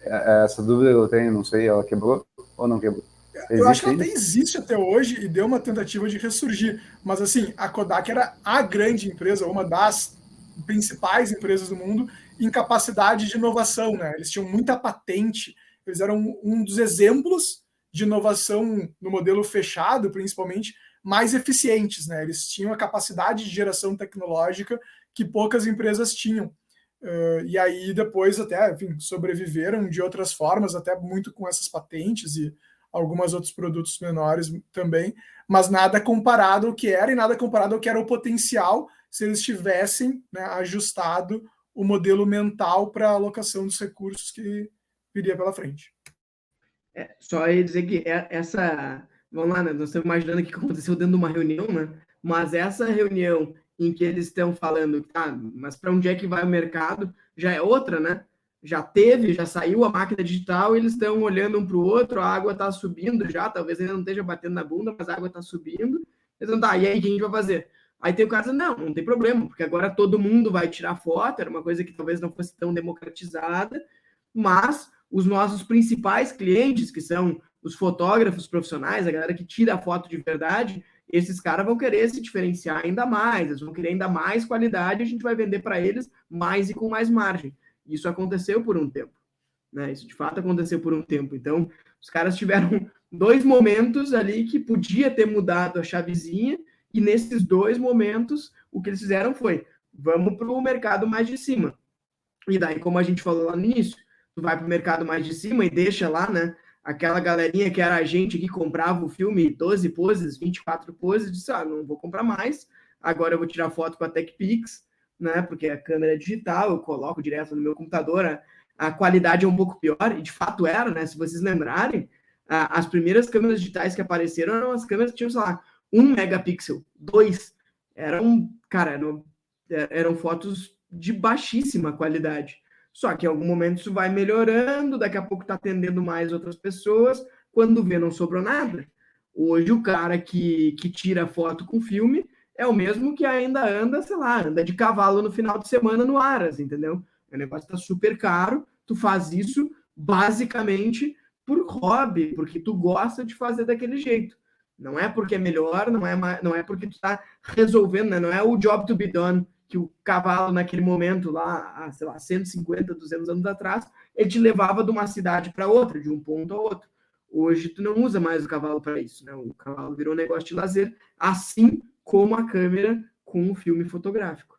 Essa dúvida eu tenho, não sei, ela quebrou ou não quebrou? Eu acho que ela até existe até hoje e deu uma tentativa de ressurgir, mas assim, a Kodak era a grande empresa, uma das principais empresas do mundo em capacidade de inovação, né? Eles tinham muita patente, eles eram um dos exemplos de inovação no modelo fechado, principalmente, mais eficientes, né? Eles tinham a capacidade de geração tecnológica que poucas empresas tinham. E aí depois até, enfim, sobreviveram de outras formas, até muito com essas patentes e alguns outros produtos menores também, mas nada comparado ao que era e nada comparado ao que era o potencial se eles tivessem, né, ajustado o modelo mental para a alocação dos recursos que viria pela frente. Só ia dizer que essa... Vamos lá, né? Nós estamos imaginando o que aconteceu dentro de uma reunião, né? Mas essa reunião em que eles estão falando, tá, mas para onde é que vai o mercado, já é outra, né? Já saiu a máquina digital, eles estão olhando um para o outro, a água está subindo já, talvez ainda não esteja batendo na bunda, mas a água está subindo. Eles vão, tá, e aí o que a gente vai fazer? Aí tem o cara dizendo, não tem problema, porque agora todo mundo vai tirar foto, era uma coisa que talvez não fosse tão democratizada, mas os nossos principais clientes, que são os fotógrafos profissionais, a galera que tira a foto de verdade, esses caras vão querer se diferenciar ainda mais, eles vão querer ainda mais qualidade, a gente vai vender para eles mais e com mais margem. Isso aconteceu por um tempo, né? Isso de fato aconteceu por um tempo. Então, os caras tiveram 2 momentos ali que podia ter mudado a chavezinha, e nesses 2 momentos, o que eles fizeram foi, vamos para o mercado mais de cima. E daí, como a gente falou lá no início, tu vai para o mercado mais de cima e deixa lá, né? Aquela galerinha que era a gente que comprava o filme 12 poses, 24 poses, disse, não vou comprar mais, agora eu vou tirar foto com a TechPix, né? Porque a câmera é digital, eu coloco direto no meu computador, a qualidade é um pouco pior, e de fato era, né? Se vocês lembrarem, as primeiras câmeras digitais que apareceram eram as câmeras que tinham, sei lá, 1 megapixel, 2. Eram fotos de baixíssima qualidade. Só que em algum momento isso vai melhorando, daqui a pouco está atendendo mais outras pessoas, quando vê não sobrou nada. Hoje o cara que tira foto com filme é o mesmo que ainda anda, sei lá, anda de cavalo no final de semana no Aras, entendeu? O negócio está super caro, tu faz isso basicamente por hobby, porque tu gosta de fazer daquele jeito. Não é porque é melhor, não é porque tu está resolvendo, né? Não é o job to be done, que o cavalo naquele momento lá, sei lá, 150, 200 anos atrás, ele te levava de uma cidade para outra, de um ponto a outro. Hoje tu não usa mais o cavalo para isso, né? O cavalo virou um negócio de lazer, assim como a câmera com o filme fotográfico.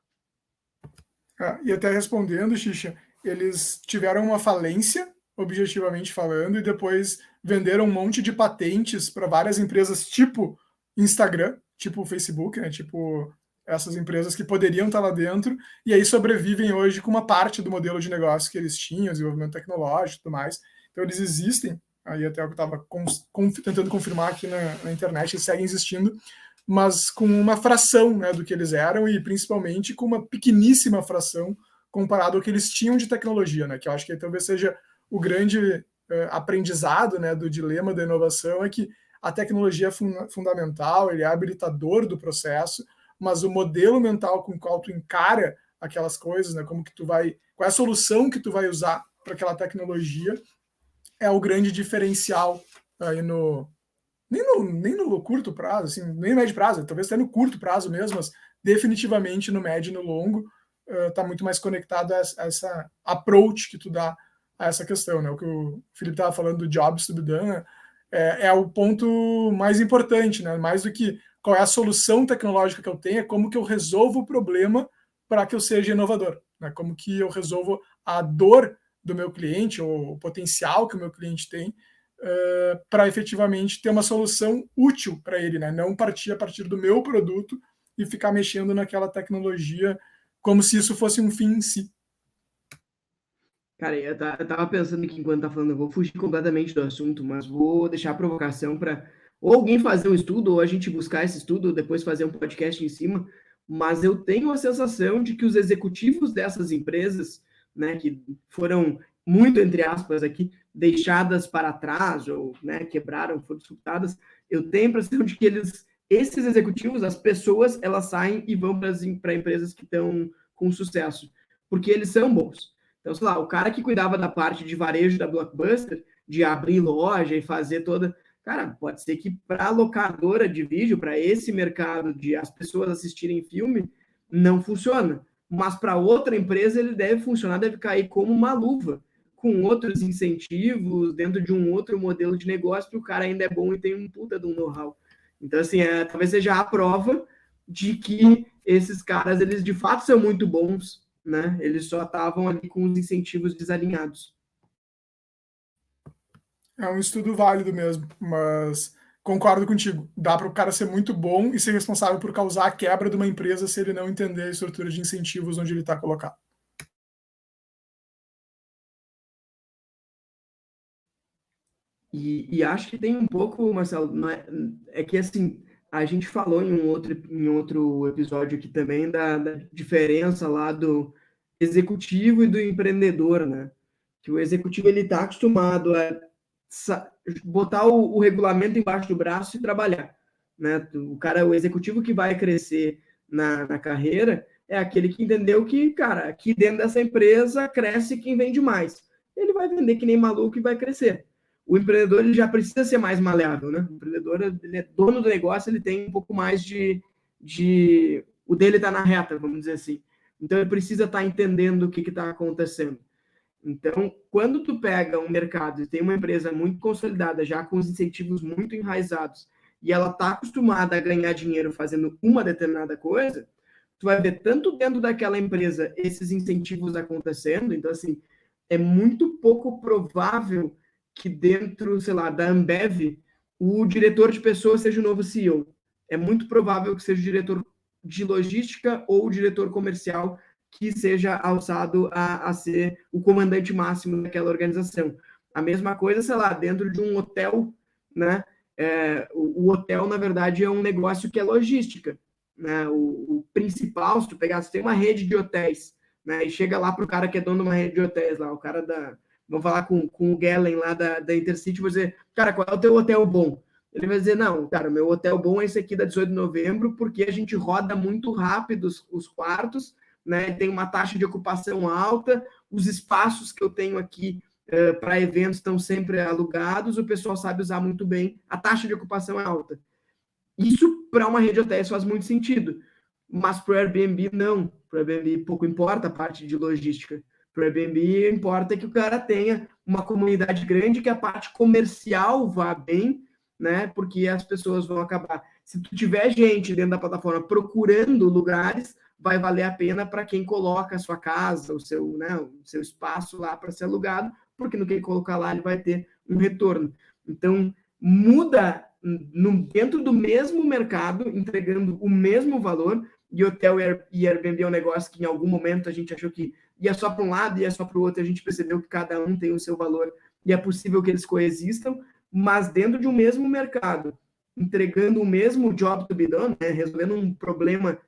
E até respondendo, Xixa, eles tiveram uma falência, objetivamente falando, e depois venderam um monte de patentes para várias empresas tipo Instagram, tipo Facebook, né? Tipo essas empresas que poderiam estar lá dentro, e aí sobrevivem hoje com uma parte do modelo de negócio que eles tinham, desenvolvimento tecnológico e tudo mais. Então eles existem, aí até eu estava tentando confirmar aqui na internet, eles seguem existindo, mas com uma fração, né, do que eles eram, e principalmente com uma pequeníssima fração comparado ao que eles tinham de tecnologia, né, que eu acho que talvez seja o grande aprendizado, né, do dilema da inovação, é que a tecnologia é fundamental, ele é habilitador do processo, mas o modelo mental com o qual tu encara aquelas coisas, né, como que tu vai, qual é a solução que tu vai usar para aquela tecnologia, é o grande diferencial aí nem no curto prazo, assim, nem no médio prazo, talvez até no curto prazo mesmo, mas definitivamente no médio e no longo está muito mais conectado a essa approach que tu dá a essa questão, né? O que o Felipe estava falando do jobs to be done, né? É o ponto mais importante, né? Mais do que qual é a solução tecnológica que eu tenho, é como que eu resolvo o problema para que eu seja inovador, né? Como que eu resolvo a dor do meu cliente, ou o potencial que o meu cliente tem, para efetivamente ter uma solução útil para ele, né? Não partir a partir do meu produto e ficar mexendo naquela tecnologia como se isso fosse um fim em si. Cara, eu tava pensando aqui enquanto tá falando, eu vou fugir completamente do assunto, mas vou deixar a provocação para ou alguém fazer um estudo, ou a gente buscar esse estudo, ou depois fazer um podcast em cima. Mas eu tenho a sensação de que os executivos dessas empresas, né, que foram muito, entre aspas, aqui, deixadas para trás, ou né, quebraram, foram disruptadas, eu tenho a impressão de que esses executivos, as pessoas, elas saem e vão para empresas que estão com sucesso, porque eles são bons. Então, sei lá, o cara que cuidava da parte de varejo da Blockbuster, de abrir loja e fazer toda. Cara, pode ser que para a locadora de vídeo, para esse mercado de as pessoas assistirem filme, não funciona. Mas para outra empresa ele deve funcionar, deve cair como uma luva, com outros incentivos, dentro de um outro modelo de negócio, que o cara ainda é bom e tem um puta de um know-how. Então, assim, talvez seja a prova de que esses caras, eles de fato são muito bons, né? Eles só estavam ali com os incentivos desalinhados. É um estudo válido mesmo, mas concordo contigo. Dá para o cara ser muito bom e ser responsável por causar a quebra de uma empresa se ele não entender a estrutura de incentivos onde ele está colocado. E acho que tem um pouco, Marcelo, é que assim, a gente falou em outro episódio aqui também da diferença lá do executivo e do empreendedor, né? Que o executivo ele está acostumado a botar o regulamento embaixo do braço e trabalhar, né? O executivo que vai crescer na carreira é aquele que entendeu que, cara, aqui dentro dessa empresa cresce quem vende mais. Ele vai vender que nem maluco e vai crescer. O empreendedor ele já precisa ser mais maleável, né? O empreendedor ele é dono do negócio, ele tem um pouco mais o dele está na reta, vamos dizer assim. Então ele precisa estar entendendo o que está acontecendo. Então, quando tu pega um mercado e tem uma empresa muito consolidada, já com os incentivos muito enraizados, e ela está acostumada a ganhar dinheiro fazendo uma determinada coisa, tu vai ver tanto dentro daquela empresa esses incentivos acontecendo. Então, assim, é muito pouco provável que dentro, sei lá, da Ambev, o diretor de pessoas seja o novo CEO. É muito provável que seja o diretor de logística ou o diretor comercial que seja alçado a ser o comandante máximo daquela organização. A mesma coisa, sei lá, dentro de um hotel, né? O hotel, na verdade, é um negócio que é logística, né? O principal, se tu pegar, se tem uma rede de hotéis, né? E chega lá para o cara que é dono de uma rede de hotéis, lá, o cara da... Vamos falar com o Gellen lá da Intercity, vou dizer, cara, qual é o teu hotel bom? Ele vai dizer, não, cara, meu hotel bom é esse aqui da 18 de novembro, porque a gente roda muito rápido os quartos, né? Tem uma taxa de ocupação alta, os espaços que eu tenho aqui para eventos estão sempre alugados, o pessoal sabe usar muito bem, a taxa de ocupação é alta. Isso para uma rede de hotéis faz muito sentido, mas para o Airbnb não. Para o Airbnb pouco importa a parte de logística. Para o Airbnb importa que o cara tenha uma comunidade grande, que a parte comercial vá bem, né? Porque as pessoas vão acabar. Se tu tiver gente dentro da plataforma procurando lugares, vai valer a pena para quem coloca a sua casa, o seu espaço lá para ser alugado, porque no que ele colocar lá ele vai ter um retorno. Então, muda dentro do mesmo mercado, entregando o mesmo valor, e hotel e Airbnb é um negócio que em algum momento a gente achou que ia só para um lado e ia só para o outro, a gente percebeu que cada um tem o seu valor e é possível que eles coexistam, mas dentro de um mesmo mercado, entregando o mesmo job to be done, né, resolvendo um problema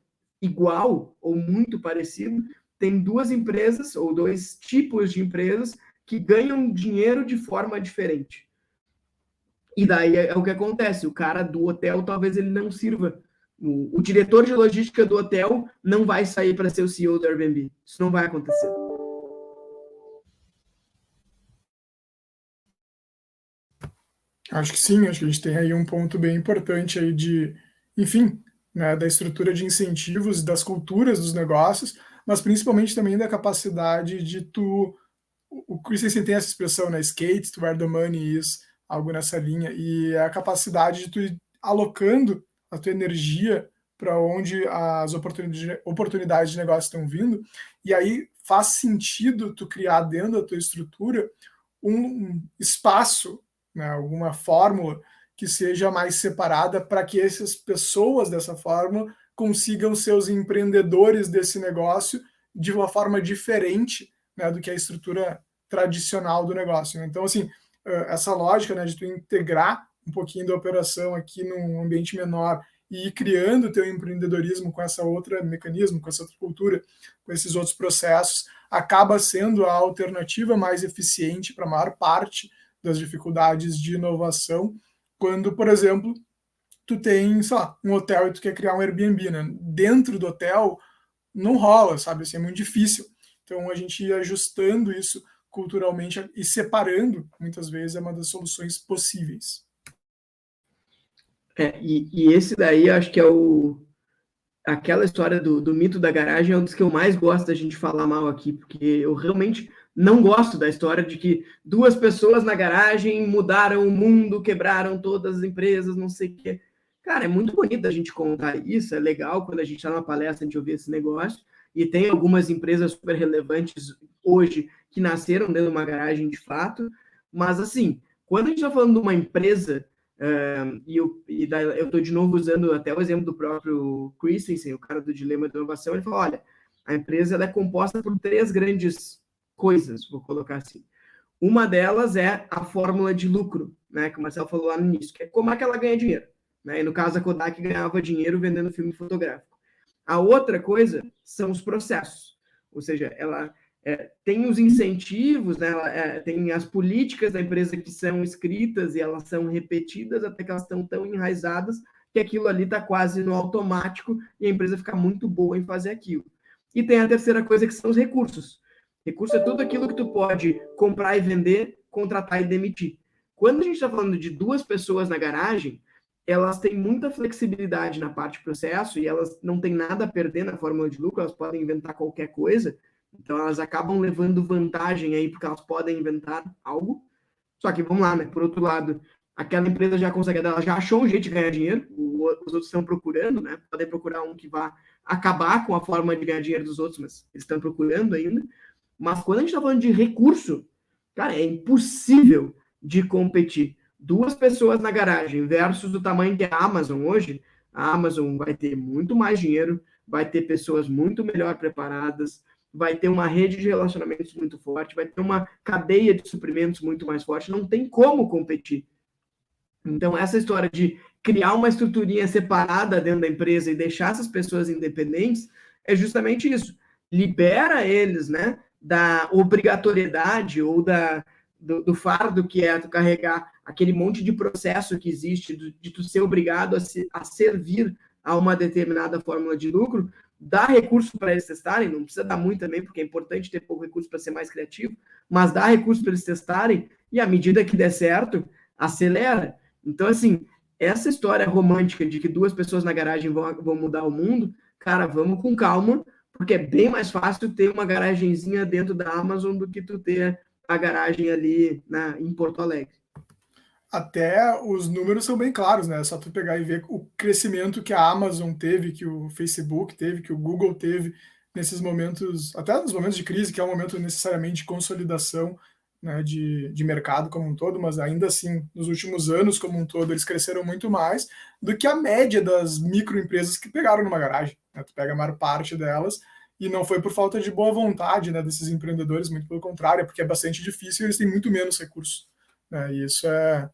igual ou muito parecido, tem duas empresas ou dois tipos de empresas que ganham dinheiro de forma diferente. E daí é o que acontece, o cara do hotel talvez ele não sirva. O diretor de logística do hotel não vai sair para ser o CEO do Airbnb. Isso não vai acontecer. Acho que sim, acho que a gente tem aí um ponto bem importante aí enfim, né, da estrutura de incentivos e das culturas dos negócios, mas principalmente também da capacidade de o Christensen tem essa expressão, né, skate to where the money is, algo nessa linha, e é a capacidade de tu ir alocando a tua energia para onde as oportunidades de negócio estão vindo, e aí faz sentido tu criar dentro da tua estrutura um espaço, né, alguma fórmula que seja mais separada para que essas pessoas dessa forma consigam ser os empreendedores desse negócio de uma forma diferente, né, do que a estrutura tradicional do negócio, né? Então, assim, essa lógica, né, de tu integrar um pouquinho da operação aqui num ambiente menor e ir criando o teu empreendedorismo com essa outra mecanismo, com essa outra cultura, com esses outros processos, acaba sendo a alternativa mais eficiente para a maior parte das dificuldades de inovação, quando, por exemplo, tu tem, sei lá, um hotel e tu quer criar um Airbnb, né? Dentro do hotel não rola, sabe? Assim, é muito difícil. Então, a gente ir ajustando isso culturalmente e separando, muitas vezes, é uma das soluções possíveis. E esse daí, eu acho que é aquela história do mito da garagem é um dos que eu mais gosto da gente falar mal aqui, porque eu realmente não gosto da história de que 2 pessoas na garagem mudaram o mundo, quebraram todas as empresas, não sei o quê. Cara, é muito bonito a gente contar isso, é legal quando a gente está numa palestra, a gente ouvir esse negócio, e tem algumas empresas super relevantes hoje que nasceram dentro de uma garagem de fato, mas assim, quando a gente está falando de uma empresa, eu estou de novo usando até o exemplo do próprio Christensen, o cara do Dilema da Inovação, ele falou, olha, a empresa ela é composta por 3 grandes coisas, vou colocar assim. Uma delas é a fórmula de lucro, né, que o Marcelo falou lá no início, que é como é que ela ganha dinheiro. Né? E no caso, a Kodak ganhava dinheiro vendendo filme fotográfico. A outra coisa são os processos, ou seja, ela tem os incentivos, né? Tem as políticas da empresa que são escritas e elas são repetidas até que elas estão tão enraizadas que aquilo ali está quase no automático e a empresa fica muito boa em fazer aquilo. E tem a terceira coisa que são os recursos. Recurso é tudo aquilo que tu pode comprar e vender, contratar e demitir. Quando a gente está falando de 2 pessoas na garagem, elas têm muita flexibilidade na parte de processo e elas não têm nada a perder na fórmula de lucro, elas podem inventar qualquer coisa, então elas acabam levando vantagem aí porque elas podem inventar algo. Só que vamos lá, né? Por outro lado, aquela empresa já consegue, ela já achou um jeito de ganhar dinheiro, os outros estão procurando, né? Podem procurar um que vá acabar com a forma de ganhar dinheiro dos outros, mas eles estão procurando ainda. Mas quando a gente está falando de recurso, cara, é impossível de competir. 2 pessoas na garagem versus o tamanho que é a Amazon hoje, a Amazon vai ter muito mais dinheiro, vai ter pessoas muito melhor preparadas, vai ter uma rede de relacionamentos muito forte, vai ter uma cadeia de suprimentos muito mais forte, não tem como competir. Então, essa história de criar uma estruturinha separada dentro da empresa e deixar essas pessoas independentes é justamente isso. Libera eles, né, da obrigatoriedade ou do fardo que é tu carregar aquele monte de processo que existe, de tu ser obrigado a servir a uma determinada fórmula de lucro, dá recurso para eles testarem, não precisa dar muito também, porque é importante ter pouco recurso para ser mais criativo, mas dá recurso para eles testarem, e à medida que der certo, acelera. Então, assim, essa história romântica de que 2 pessoas na garagem vão mudar o mundo, cara, vamos com calma, porque é bem mais fácil ter uma garagenzinha dentro da Amazon do que tu ter a garagem ali em Porto Alegre. Até os números são bem claros, né? É só tu pegar e ver o crescimento que a Amazon teve, que o Facebook teve, que o Google teve nesses momentos, até nos momentos de crise, que é um momento necessariamente de consolidação, né, de mercado como um todo, mas ainda assim, nos últimos anos como um todo, eles cresceram muito mais do que a média das microempresas que pegaram numa garagem. Né? Tu pega a maior parte delas, e não foi por falta de boa vontade, né, desses empreendedores, muito pelo contrário, é porque é bastante difícil e eles têm muito menos recursos. Né? E isso é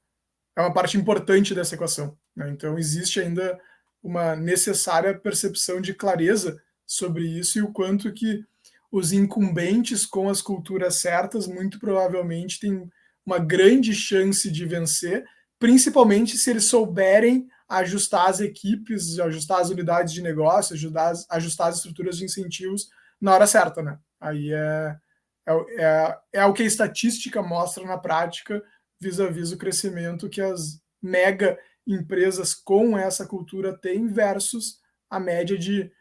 uma parte importante dessa equação. Né? Então, existe ainda uma necessária percepção de clareza sobre isso e o quanto que os incumbentes com as culturas certas muito provavelmente têm uma grande chance de vencer, principalmente se eles souberem ajustar as equipes, ajustar as unidades de negócio, ajustar as estruturas de incentivos na hora certa. Né? Aí é o que a estatística mostra na prática, vis-à-vis o crescimento que as mega empresas com essa cultura têm versus a média de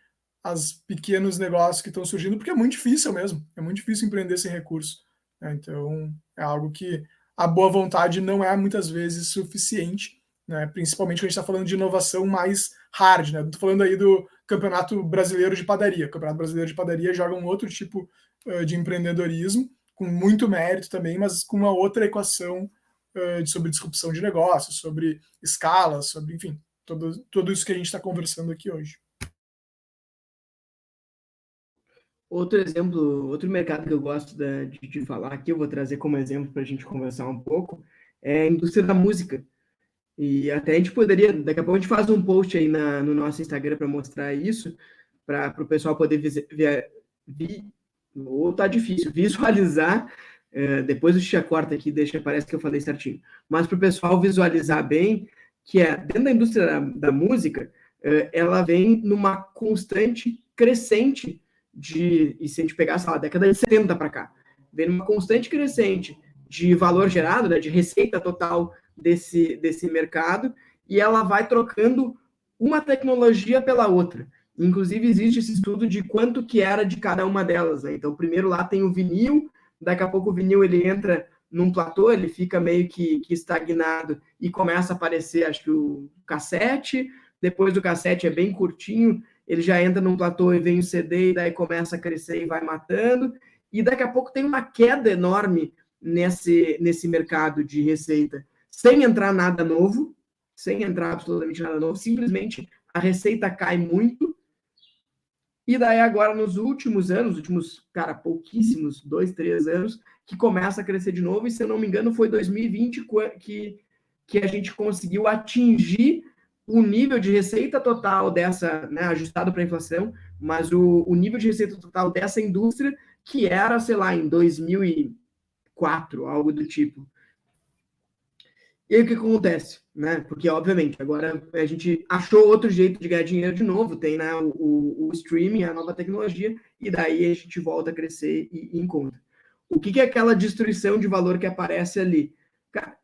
as pequenos negócios que estão surgindo, porque é muito difícil mesmo, é muito difícil empreender sem recurso. Né? Então, é algo que a boa vontade não é muitas vezes suficiente, né? Principalmente quando a gente está falando de inovação mais hard. Né? Estou falando aí do Campeonato Brasileiro de Padaria. O Campeonato Brasileiro de Padaria joga um outro tipo de empreendedorismo, com muito mérito também, mas com uma outra equação sobre disrupção de negócios, sobre escala, sobre, enfim, tudo isso que a gente está conversando aqui hoje. Outro exemplo, outro mercado que eu gosto de falar aqui, eu vou trazer como exemplo para a gente conversar um pouco, é a indústria da música. E até a gente poderia, daqui a pouco a gente faz um post aí no nosso Instagram para mostrar isso, para o pessoal poder ou tá difícil, visualizar. Depois o Xia corta aqui, deixa, parece que eu falei certinho. Mas para o pessoal visualizar bem, que é dentro da indústria da música, ela vem numa constante crescente e se a gente pegar, sei lá, década de 70 para cá, vem numa constante crescente de valor gerado, né, de receita total desse mercado, e ela vai trocando uma tecnologia pela outra. Inclusive, existe esse estudo de quanto que era de cada uma delas. Né? Então, primeiro lá tem o vinil, daqui a pouco o vinil ele entra num platô, ele fica meio que estagnado e começa a aparecer, acho que o cassete, depois do cassete é bem curtinho, ele já entra num platô e vem o CD, e daí começa a crescer e vai matando, e daqui a pouco tem uma queda enorme nesse mercado de receita, sem entrar nada novo, sem entrar absolutamente nada novo, simplesmente a receita cai muito, e daí agora nos últimos anos, cara, pouquíssimos, 2, 3 anos, que começa a crescer de novo, e se eu não me engano foi 2020 que a gente conseguiu atingir o nível de receita total dessa, né, ajustado para a inflação, mas o nível de receita total dessa indústria, que era, sei lá, em 2004, algo do tipo. E aí o que acontece? Né? Porque, obviamente, agora a gente achou outro jeito de ganhar dinheiro de novo, tem né, o streaming, a nova tecnologia, e daí a gente volta a crescer e encontra. O que é aquela destruição de valor que aparece ali? Cara,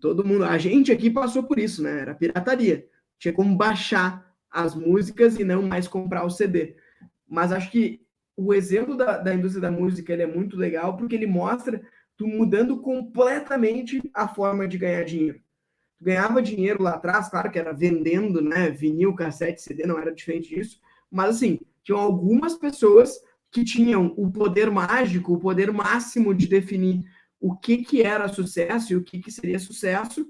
todo mundo, a gente aqui passou por isso, né? Era pirataria. Tinha como baixar as músicas e não mais comprar o CD. Mas acho que o exemplo da indústria da música ele é muito legal porque ele mostra tu mudando completamente a forma de ganhar dinheiro. Tu ganhava dinheiro lá atrás, claro que era vendendo, né, vinil, cassete, CD, não era diferente disso, mas assim, tinham algumas pessoas que tinham o poder mágico, o poder máximo de definir o que era sucesso e o que seria sucesso,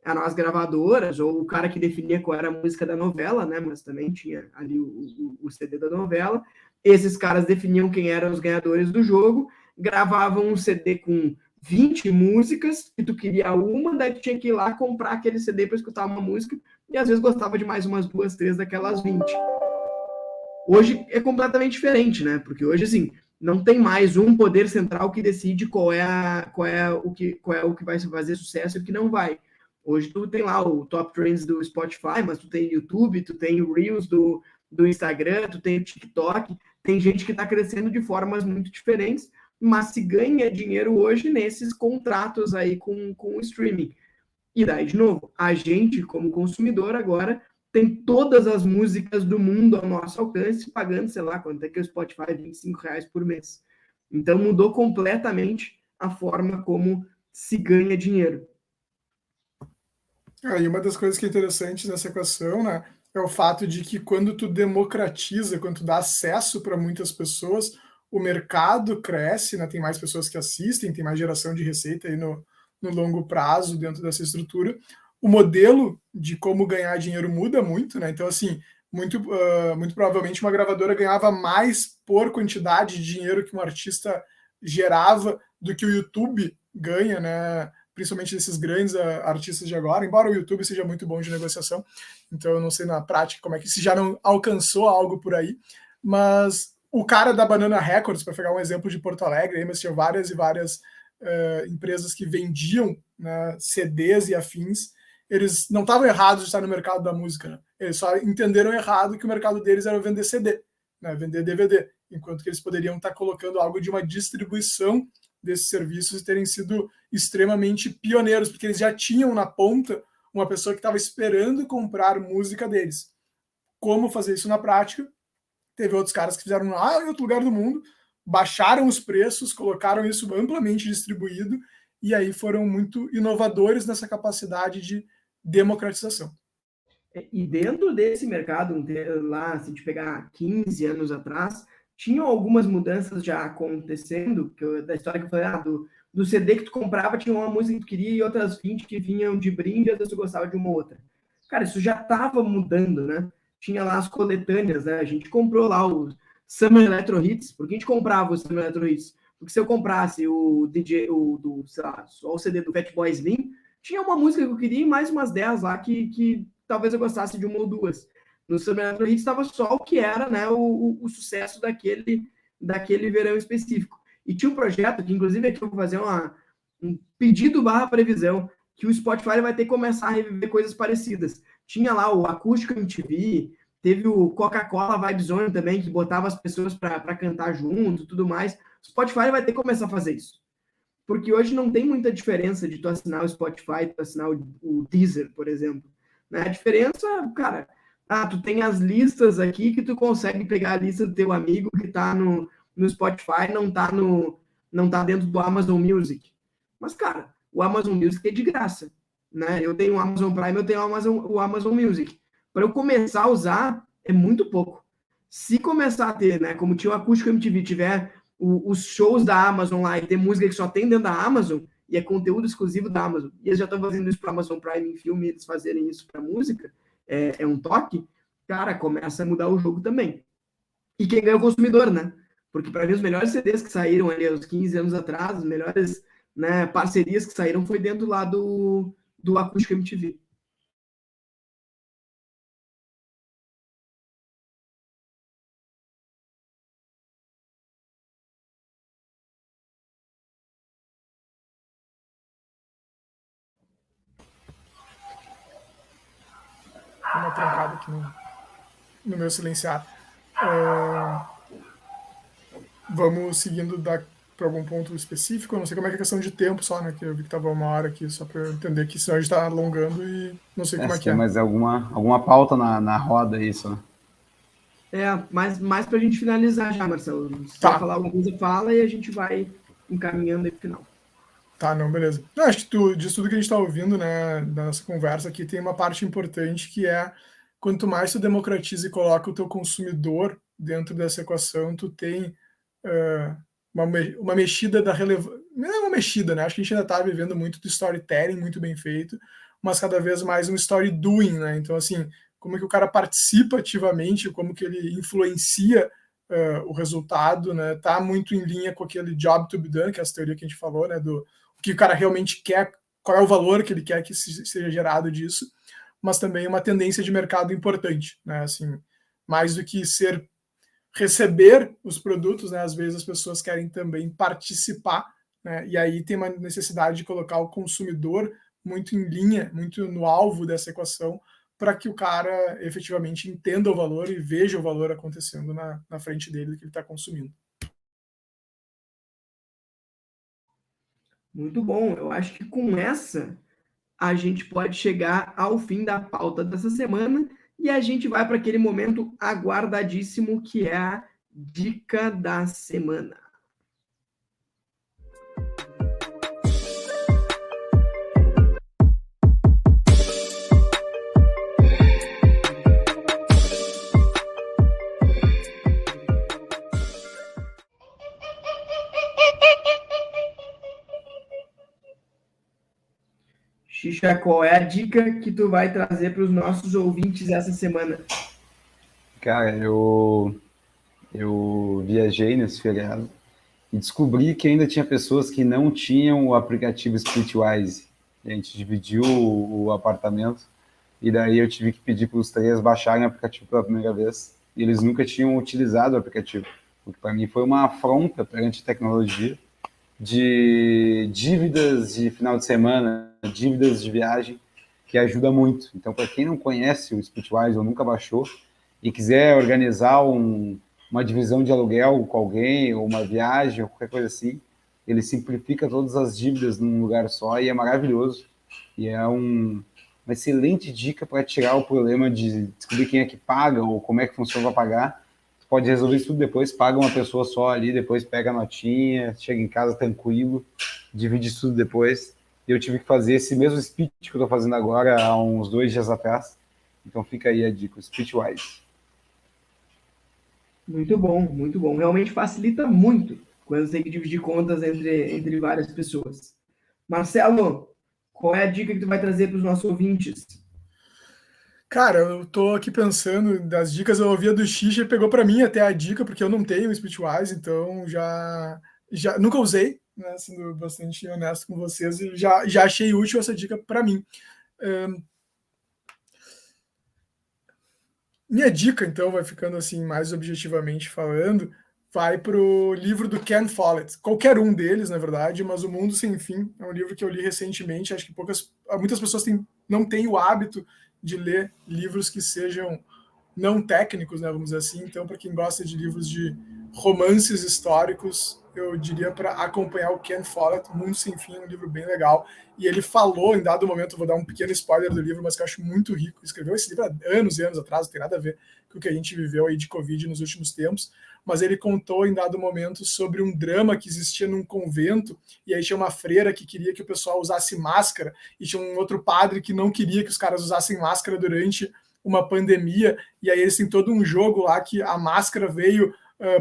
eram as gravadoras, ou o cara que definia qual era a música da novela, né? Mas também tinha ali o CD da novela. Esses caras definiam quem eram os ganhadores do jogo, gravavam um CD com 20 músicas, e tu queria uma, daí tu tinha que ir lá comprar aquele CD para escutar uma música, e às vezes gostava de mais umas 2, 3 daquelas 20. Hoje é completamente diferente, né? Porque hoje, assim, não tem mais um poder central que decide qual é o que vai fazer sucesso e o que não vai. Hoje tu tem lá o Top Trends do Spotify, mas tu tem YouTube, tu tem o Reels do Instagram, tu tem o TikTok, tem gente que está crescendo de formas muito diferentes, mas se ganha dinheiro hoje nesses contratos aí com o streaming. E daí, de novo, a gente, como consumidor, agora tem todas as músicas do mundo ao nosso alcance, pagando, sei lá, quanto é que o Spotify, R$25 por mês. Então, mudou completamente a forma como se ganha dinheiro. E uma das coisas que é interessante nessa equação, né, é o fato de que quando tu democratiza, quando tu dá acesso para muitas pessoas, o mercado cresce, né, tem mais pessoas que assistem, tem mais geração de receita aí no longo prazo dentro dessa estrutura. O modelo de como ganhar dinheiro muda muito, né? Então, assim, muito provavelmente uma gravadora ganhava mais por quantidade de dinheiro que um artista gerava do que o YouTube ganha, né? Principalmente desses grandes artistas de agora, embora o YouTube seja muito bom de negociação, então eu não sei na prática como é que se já não alcançou algo por aí, mas o cara da Banana Records, para pegar um exemplo de Porto Alegre, mas tinha várias e várias empresas que vendiam, né, CDs e afins, eles não estavam errados de estar no mercado da música, né? Eles só entenderam errado que o mercado deles era vender CD, né, vender DVD, enquanto que eles poderiam estar colocando algo de uma distribuição desses serviços e terem sido extremamente pioneiros, porque eles já tinham na ponta uma pessoa que estava esperando comprar música deles. Como fazer isso na prática? Teve outros caras que fizeram lá em outro lugar do mundo, baixaram os preços, colocaram isso amplamente distribuído, e aí foram muito inovadores nessa capacidade de democratização. E dentro desse mercado, lá, se a gente pegar 15 anos atrás, tinham algumas mudanças já acontecendo, da história que eu falei, do CD que tu comprava, tinha uma música que tu queria e outras 20 que vinham de brinde, às vezes tu gostava de uma outra. Cara, isso já estava mudando, né? Tinha lá as coletâneas, né? A gente comprou lá Summer Electro Hits. Por que a gente comprava o Summer Electro Hits? Porque se eu comprasse o DJ, sei lá, só o CD do Fatboy Slim, tinha uma música que eu queria e mais umas 10 lá que talvez eu gostasse de uma ou duas. No Summer Electro Hits estava só o que era, né, o sucesso daquele verão específico. E tinha um projeto que, inclusive, aqui eu vou fazer um pedido / previsão, que o Spotify vai ter que começar a reviver coisas parecidas. Tinha lá o Acústico MTV, teve o Coca-Cola Vibe Zone também, que botava as pessoas para cantar junto e tudo mais. O Spotify vai ter que começar a fazer isso. Porque hoje não tem muita diferença de tu assinar o Spotify, tu assinar o Deezer, por exemplo. Né? A diferença, cara, tu tem as listas aqui que tu consegue pegar a lista do teu amigo que tá no Spotify, não tá dentro do Amazon Music. Mas, cara, o Amazon Music é de graça. Né? Eu tenho o Amazon Prime, eu tenho o Amazon Music. Para eu começar a usar, é muito pouco. Se começar a ter, né, como tinha o Acústico MTV, tiver os shows da Amazon lá e ter música que só tem dentro da Amazon, e é conteúdo exclusivo da Amazon, e eles já estão fazendo isso para Amazon Prime em filme, eles fazerem isso para música, é um toque, cara, começa a mudar o jogo também. E quem ganha é o consumidor, né? Porque para mim os melhores CDs que saíram ali uns 15 anos atrás, as melhores, né, parcerias que saíram foi dentro lá do Acústico MTV. Uma trancada aqui no meu silenciar. Vamos seguindo para algum ponto específico. Eu não sei como é que é a questão de tempo só, né? Que eu vi que estava uma hora aqui, só para eu entender que senão a gente está alongando e não sei como é que é. Mas alguma pauta na roda isso, né? Mais para a gente finalizar já, Marcelo. Se tá. Quer falar alguma coisa, fala e a gente vai encaminhando aí pro final. Tá, não, beleza. Não, acho que disso tudo que a gente está ouvindo, né, da nossa conversa aqui, tem uma parte importante que é quanto mais tu democratiza e coloca o teu consumidor dentro dessa equação, tu tem uma mexida da relevância. Não é uma mexida, né? Acho que a gente ainda está vivendo muito do storytelling, muito bem feito, mas cada vez mais um story doing, né? Então, assim, como é que o cara participa ativamente, como que ele influencia o resultado, né? Tá muito em linha com aquele job to be done, que é essa teoria que a gente falou, né? Do o que o cara realmente quer, qual é o valor que ele quer que seja gerado disso, mas também uma tendência de mercado importante, né? Assim, mais do que receber os produtos, né? Às vezes as pessoas querem também participar, né? E aí tem uma necessidade de colocar o consumidor muito em linha, muito no alvo dessa equação, para que o cara efetivamente entenda o valor e veja o valor acontecendo na frente dele do que ele está consumindo. Muito bom. Eu acho que com essa a gente pode chegar ao fim da pauta dessa semana e a gente vai para aquele momento aguardadíssimo que é a dica da semana. Xixa, qual é a dica que tu vai trazer para os nossos ouvintes essa semana? Cara, eu viajei nesse feriado e descobri que ainda tinha pessoas que não tinham o aplicativo Splitwise. A gente dividiu o apartamento e daí eu tive que pedir para os 3 baixarem o aplicativo pela primeira vez e eles nunca tinham utilizado o aplicativo. O que para mim foi uma afronta perante a tecnologia, de dívidas de final de semana, dívidas de viagem, que ajuda muito. Então, para quem não conhece o Splitwise ou nunca baixou e quiser organizar uma divisão de aluguel com alguém, ou uma viagem, ou qualquer coisa assim, ele simplifica todas as dívidas num lugar só e é maravilhoso. E é uma excelente dica para tirar o problema de descobrir quem é que paga ou como é que funciona para pagar. Pode resolver isso tudo depois, paga uma pessoa só ali, depois pega a notinha, chega em casa tranquilo, divide isso tudo depois. E eu tive que fazer esse mesmo speech que eu estou fazendo agora há uns 2 dias atrás. Então fica aí a dica, o Splitwise. Muito bom, muito bom. Realmente facilita muito quando você tem que dividir contas entre várias pessoas. Marcelo, qual é a dica que tu vai trazer para os nossos ouvintes? Cara, eu tô aqui pensando das dicas, eu ouvi a do Xixa e pegou para mim até a dica, porque eu não tenho Splitwise, então já nunca usei, né, sendo bastante honesto com vocês, e já achei útil essa dica para mim. Minha dica, então, vai ficando assim, mais objetivamente falando, vai para o livro do Ken Follett. Qualquer um deles, na verdade, mas O Mundo Sem Fim é um livro que eu li recentemente. Acho que muitas pessoas não têm o hábito de ler livros que sejam não técnicos, né, vamos dizer assim. Então, para quem gosta de livros de romances históricos, eu diria para acompanhar o Ken Follett. O Mundo Sem Fim é um livro bem legal. E ele falou, em dado momento, vou dar um pequeno spoiler do livro, mas que eu acho muito rico. Escreveu esse livro há anos e anos atrás, não tem nada a ver com o que a gente viveu aí de Covid nos últimos tempos. Mas ele contou, em dado momento, sobre um drama que existia num convento, e aí tinha uma freira que queria que o pessoal usasse máscara, e tinha um outro padre que não queria que os caras usassem máscara durante uma pandemia, e aí eles têm todo um jogo lá que a máscara veio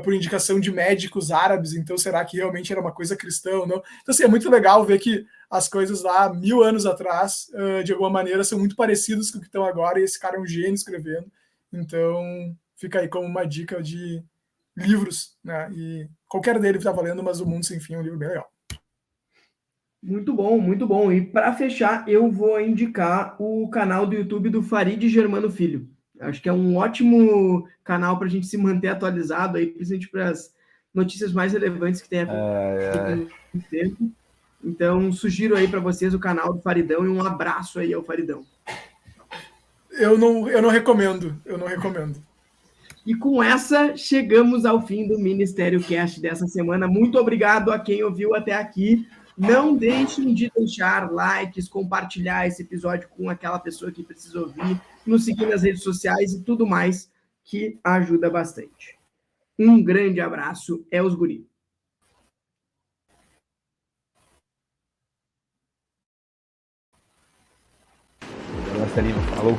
por indicação de médicos árabes, então será que realmente era uma coisa cristã ou não? Então, assim, é muito legal ver que as coisas lá, 1000 anos atrás, de alguma maneira, são muito parecidas com o que estão agora, e esse cara é um gênio escrevendo, então fica aí como uma dica de livros, né? E qualquer dele está valendo, mas O Mundo Sem Fim é um livro bem legal. Muito bom, muito bom. E para fechar, eu vou indicar o canal do YouTube do Farid Germano Filho. Acho que é um ótimo canal para a gente se manter atualizado aí, principalmente para as notícias mais relevantes que tem acontecido no tempo. Então, sugiro aí para vocês o canal do Faridão e um abraço aí ao Faridão. Eu não recomendo, E com essa, chegamos ao fim do Ministério Cast dessa semana. Muito obrigado a quem ouviu até aqui. Não deixem de deixar likes, compartilhar esse episódio com aquela pessoa que precisa ouvir, nos seguir nas redes sociais e tudo mais, que ajuda bastante. Um grande abraço, é os guri. Falou.